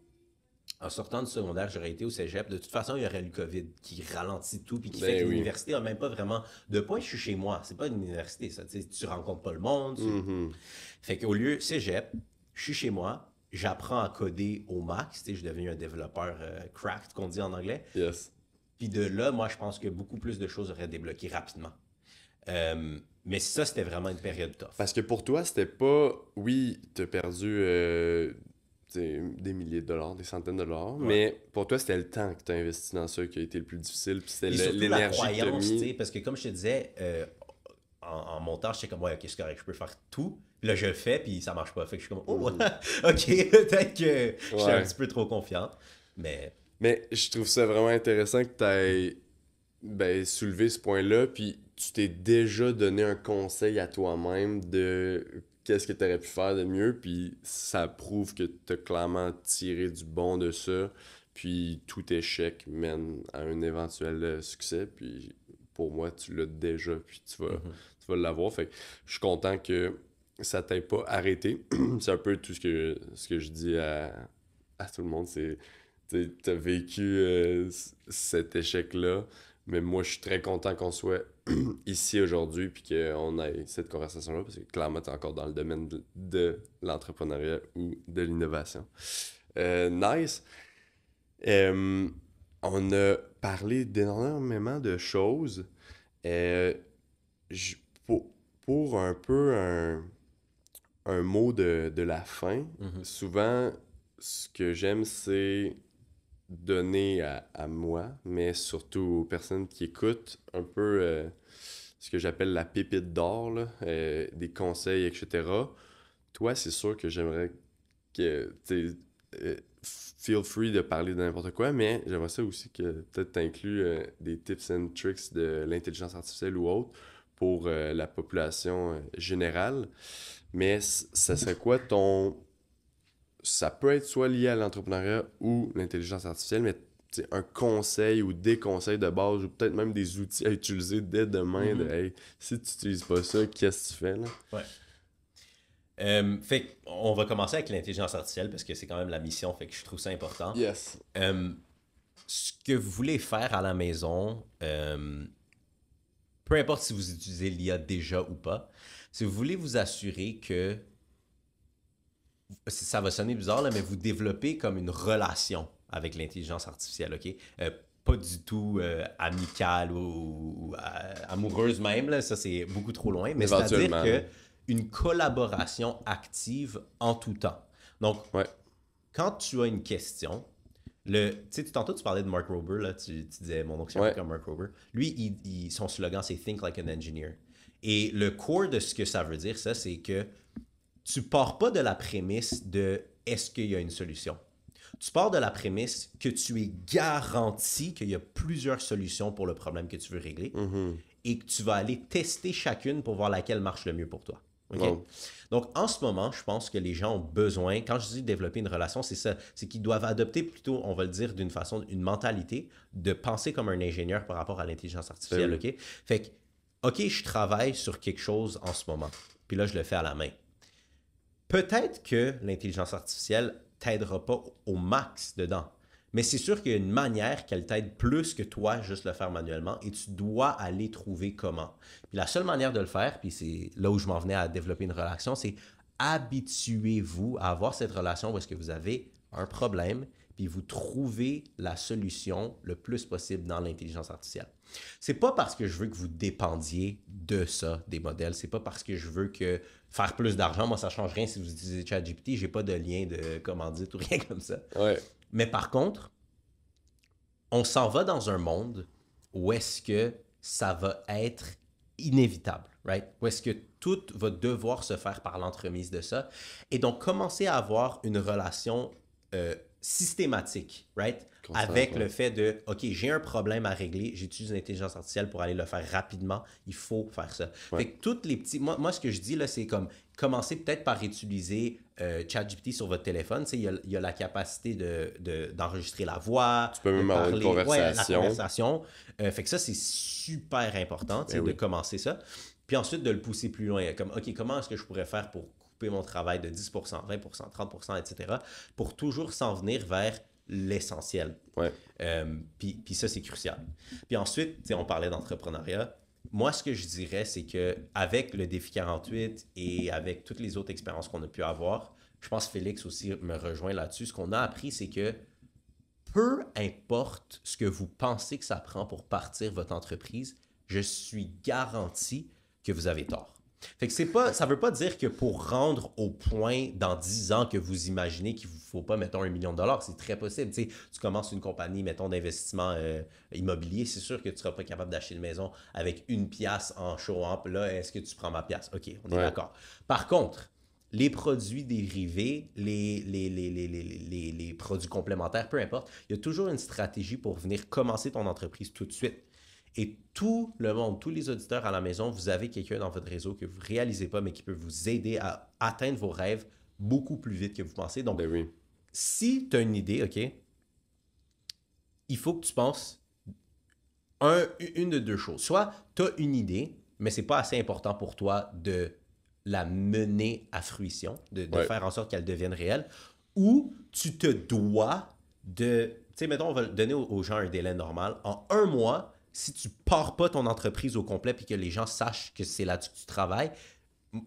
en sortant du secondaire, j'aurais été au cégep. De toute façon, il y aurait le COVID qui ralentit tout puis qui fait que l'université n'a même pas vraiment de point. Je suis chez moi. C'est pas une université, ça. Tu rencontres pas le monde. Fait qu'au lieu cégep, je suis chez moi, j'apprends à coder au max. Je suis devenu un développeur cracked, qu'on dit en anglais. Yes. Puis de là, moi, je pense que beaucoup plus de choses auraient débloqué rapidement. Mais ça, c'était vraiment une période tough. Parce que pour toi, c'était pas... Oui, t'as perdu des milliers de dollars, des centaines de dollars, mais pour toi, c'était le temps que t'as investi dans ça qui a été le plus difficile, puis c'était l'énergie que t'as mis. Parce que comme je te disais, en montant, j'étais comme, ouais, ok, c'est correct, je peux faire tout. Puis là, je le fais, puis ça marche pas. Fait que je suis comme, oh, ok, peut-être que je suis un petit peu trop confiant. Mais je trouve ça vraiment intéressant que t'aies soulevé ce point-là, puis tu t'es déjà donné un conseil à toi-même de qu'est-ce que tu aurais pu faire de mieux, puis ça prouve que tu as clairement tiré du bon de ça, puis tout échec mène à un éventuel succès, puis pour moi, tu l'as déjà, puis tu vas l'avoir. Fait que je suis content que ça t'ait pas arrêté. C'est un peu tout ce que je dis à tout le monde, c'est t'as vécu cet échec-là, mais moi, je suis très content qu'on soit ici aujourd'hui puis qu'on ait cette conversation-là parce que clairement, tu es encore dans le domaine de l'entrepreneuriat ou de l'innovation. Nice. On a parlé d'énormément de choses. Pour un peu un mot de la fin, souvent, ce que j'aime, c'est donner à moi, mais surtout aux personnes qui écoutent un peu ce que j'appelle la pépite d'or, là, des conseils, etc. Toi, c'est sûr que j'aimerais que feel free de parler de n'importe quoi, mais j'aimerais ça aussi que peut-être t'inclues des tips and tricks de l'intelligence artificielle ou autre pour la population générale. Mais ça serait quoi ton... Ça peut être soit lié à l'entrepreneuriat ou l'intelligence artificielle, mais un conseil ou des conseils de base ou peut-être même des outils à utiliser dès demain de hey, si tu n'utilises pas ça, qu'est-ce que tu fais là? Ouais. Fait qu'on va commencer avec l'intelligence artificielle parce que c'est quand même la mission, fait que je trouve ça important. Yes. Ce que vous voulez faire à la maison, peu importe si vous utilisez l'IA déjà ou pas, si vous voulez vous assurer que ça va sonner bizarre, là, mais vous développez comme une relation avec l'intelligence artificielle, OK? Pas du tout amicale ou amoureuse même, là, ça c'est beaucoup trop loin, mais c'est-à-dire qu'une collaboration active en tout temps. Donc, quand tu as une question, tantôt tu parlais de Mark Rober, là, tu disais mon oncle c'est un peu comme Mark Rober. Lui, son slogan c'est Think like an engineer. Et le core de ce que ça veut dire, ça, c'est que tu pars pas de la prémisse de est-ce qu'il y a une solution. Tu pars de la prémisse que tu es garanti qu'il y a plusieurs solutions pour le problème que tu veux régler et que tu vas aller tester chacune pour voir laquelle marche le mieux pour toi. Okay? Donc, en ce moment, je pense que les gens ont besoin, quand je dis développer une relation, c'est ça, c'est qu'ils doivent adopter plutôt, on va le dire d'une façon, une mentalité de penser comme un ingénieur par rapport à l'intelligence artificielle. OK? Fait que, OK, je travaille sur quelque chose en ce moment, puis là, je le fais à la main. Peut-être que l'intelligence artificielle t'aidera pas au max dedans, mais c'est sûr qu'il y a une manière qu'elle t'aide plus que toi juste le faire manuellement et tu dois aller trouver comment. Puis la seule manière de le faire, puis c'est là où je m'en venais à développer une relation, c'est habituez-vous à avoir cette relation où est-ce que vous avez un problème puis vous trouvez la solution le plus possible dans l'intelligence artificielle. C'est pas parce que je veux que vous dépendiez de ça, des modèles. C'est pas parce que je veux que faire plus d'argent, moi ça change rien si vous utilisez ChatGPT, j'ai pas de lien de commandite ou rien comme ça. Mais par contre, on s'en va dans un monde où est-ce que ça va être inévitable, right? Où est-ce que tout va devoir se faire par l'entremise de ça. Et donc, commencer à avoir une relation systématique, right? Constant, Avec ouais. le fait de, OK, j'ai un problème à régler, j'utilise une intelligence artificielle pour aller le faire rapidement, il faut faire ça. Ouais. Fait que toutes les petits... Moi, ce que je dis, là, c'est comme, commencer peut-être par utiliser ChatGPT sur votre téléphone. Tu sais, il y a la capacité d'enregistrer la voix, Tu peux même de avoir une parler. Ouais, la conversation. conversation. Fait que ça, c'est super important, tu sais, oui. de commencer ça. Puis ensuite, de le pousser plus loin. Comme, OK, comment est-ce que je pourrais faire pour couper mon travail de 10%, 20%, 30%, etc., pour toujours s'en venir vers l'essentiel. Ouais. Puis ça, c'est crucial. Puis ensuite, tu sais, on parlait d'entrepreneuriat. Moi, ce que je dirais, c'est que avec le défi 48 et avec toutes les autres expériences qu'on a pu avoir, je pense que Félix aussi me rejoint là-dessus. Ce qu'on a appris, c'est que peu importe ce que vous pensez que ça prend pour partir votre entreprise, je suis garanti que vous avez tort. Fait que ça veut pas dire que pour rendre au point dans 10 ans que vous imaginez qu'il vous faut pas, mettons, $1 million, c'est très possible. Tu sais, tu commences une compagnie, mettons, d'investissement immobilier, c'est sûr que tu seras pas capable d'acheter une maison avec une pièce en show-up. Là, est-ce que tu prends ma pièce? OK, on est d'accord. Par contre, les produits dérivés, les produits complémentaires, peu importe, il y a toujours une stratégie pour venir commencer ton entreprise tout de suite. Et tout le monde, tous les auditeurs à la maison, vous avez quelqu'un dans votre réseau que vous ne réalisez pas, mais qui peut vous aider à atteindre vos rêves beaucoup plus vite que vous pensez. Donc, Ben oui. si tu as une idée, OK, il faut que tu penses une de deux choses. Soit tu as une idée, mais c'est pas assez important pour toi de la mener à fruition, de faire en sorte qu'elle devienne réelle, ou tu te dois de... Tu sais, mettons, on va donner aux gens un délai normal. En 1 mois, si tu pars pas ton entreprise au complet puis que les gens sachent que c'est là-dessus que tu travailles,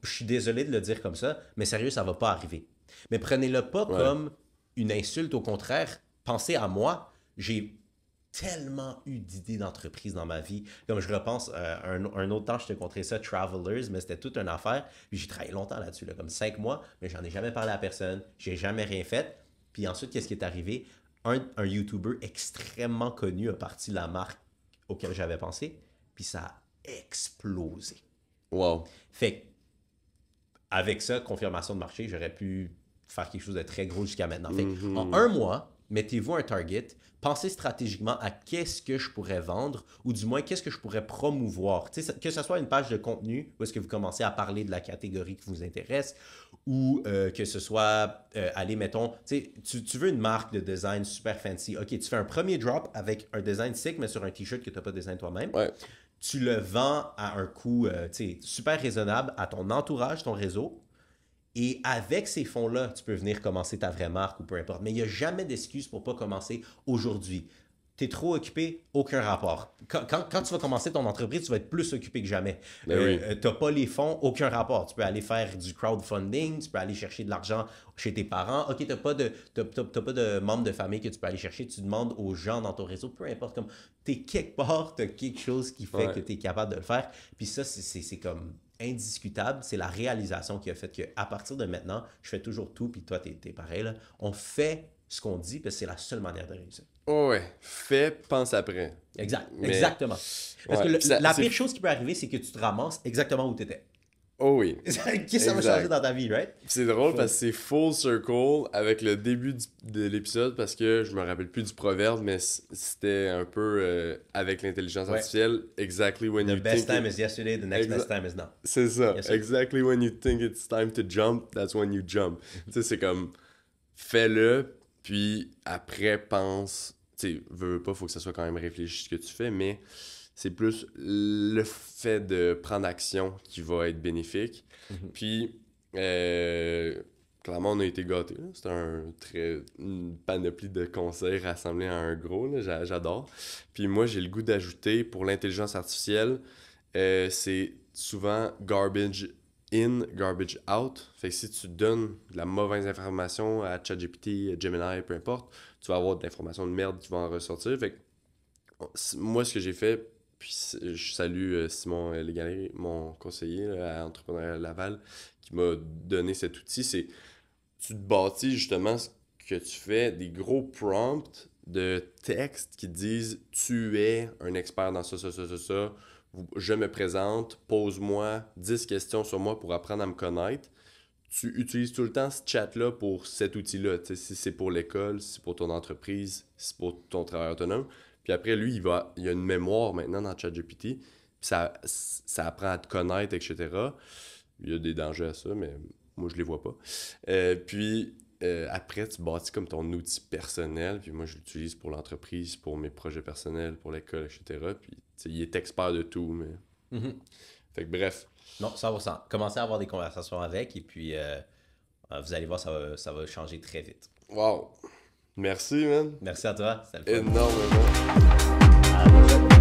je suis désolé de le dire comme ça, mais sérieux, ça va pas arriver. Mais prenez-le pas comme une insulte, au contraire, pensez à moi, j'ai tellement eu d'idées d'entreprise dans ma vie. Comme je repense, un autre temps, je te conterai ça, Travelers, mais c'était toute une affaire. Puis j'ai travaillé longtemps là-dessus, là, comme 5 mois, mais j'en ai jamais parlé à personne, j'ai jamais rien fait. Puis ensuite, qu'est-ce qui est arrivé? Un YouTuber extrêmement connu a parti la marque auquel j'avais pensé, puis ça a explosé. Wow. Fait que, avec ça, confirmation de marché, j'aurais pu faire quelque chose de très gros jusqu'à maintenant. Fait que, en 1 mois, mettez-vous un target, pensez stratégiquement à qu'est-ce que je pourrais vendre, ou du moins qu'est-ce que je pourrais promouvoir. T'sais, que ce soit une page de contenu où est-ce que vous commencez à parler de la catégorie qui vous intéresse, ou que ce soit, allez, mettons, tu veux une marque de design super fancy. OK, tu fais un premier drop avec un design sick, mais sur un t-shirt que tu n'as pas design toi-même. Ouais. Tu le vends à un coût super raisonnable à ton entourage, ton réseau. Et avec ces fonds-là, tu peux venir commencer ta vraie marque ou peu importe. Mais il n'y a jamais d'excuse pour ne pas commencer aujourd'hui. Tu es trop occupé, aucun rapport. Quand tu vas commencer ton entreprise, tu vas être plus occupé que jamais. Tu n'as pas les fonds, aucun rapport. Tu peux aller faire du crowdfunding, tu peux aller chercher de l'argent chez tes parents. OK, tu n'as pas de membres de famille que tu peux aller chercher. Tu demandes aux gens dans ton réseau, peu importe. Comme tu es quelque part, tu as quelque chose qui fait que tu es capable de le faire. Puis ça, c'est comme indiscutable. C'est la réalisation qui a fait qu'à partir de maintenant, je fais toujours tout, puis toi, t'es pareil. Là. On fait ce qu'on dit, parce que c'est la seule manière de réussir. Oh ouais, fais, pense après. Exactement. Parce que la pire chose qui peut arriver, c'est que tu te ramasses exactement où tu étais. Oh oui. Qu'est-ce que ça va changer dans ta vie, right? C'est drôle parce que c'est full circle avec le début de l'épisode parce que je me rappelle plus du proverbe, mais c'était un peu avec l'intelligence artificielle. Exactly when you think... The best time is yesterday, the next best time is now. C'est ça. Yes, exactly when you think it's time to jump, that's when you jump. Tu sais, c'est comme, fais-le, puis après, pense... Tu sais, veux pas, faut que ça soit quand même réfléchi ce que tu fais, mais c'est plus le fait de prendre action qui va être bénéfique. Puis, clairement, on a été gâtés. C'est une panoplie de conseils rassemblés en un gros. Là, j'adore. Puis moi, j'ai le goût d'ajouter, pour l'intelligence artificielle, c'est souvent garbage in, garbage out. Fait que si tu donnes de la mauvaise information à ChatGPT, Gemini, peu importe, tu vas avoir de l'information de merde qui va en ressortir. Fait que moi, ce que j'ai fait, puis je salue Simon Légalé, mon conseiller là, à Entrepreneuriat Laval, qui m'a donné cet outil, c'est tu te bâtis justement ce que tu fais, des gros prompts de texte qui disent « Tu es un expert dans ça, ça, ça, ça, ça. Je me présente, pose-moi 10 questions sur moi pour apprendre à me connaître. » tu utilises tout le temps ce chat-là pour cet outil-là. Tu sais, si c'est pour l'école, si c'est pour ton entreprise, si c'est pour ton travail autonome. Puis après, lui, il a une mémoire maintenant dans ChatGPT. Puis ça apprend à te connaître, etc. Il y a des dangers à ça, mais moi, je les vois pas. Après, tu bâtis comme ton outil personnel. Puis moi, je l'utilise pour l'entreprise, pour mes projets personnels, pour l'école, etc. Puis, tu sais, il est expert de tout, mais... Fait que bref. Non, 100%. Commencez à avoir des conversations avec et puis vous allez voir, ça va changer très vite. Wow! Merci, man! Merci à toi. C'était le fun. Énormément! À la prochaine.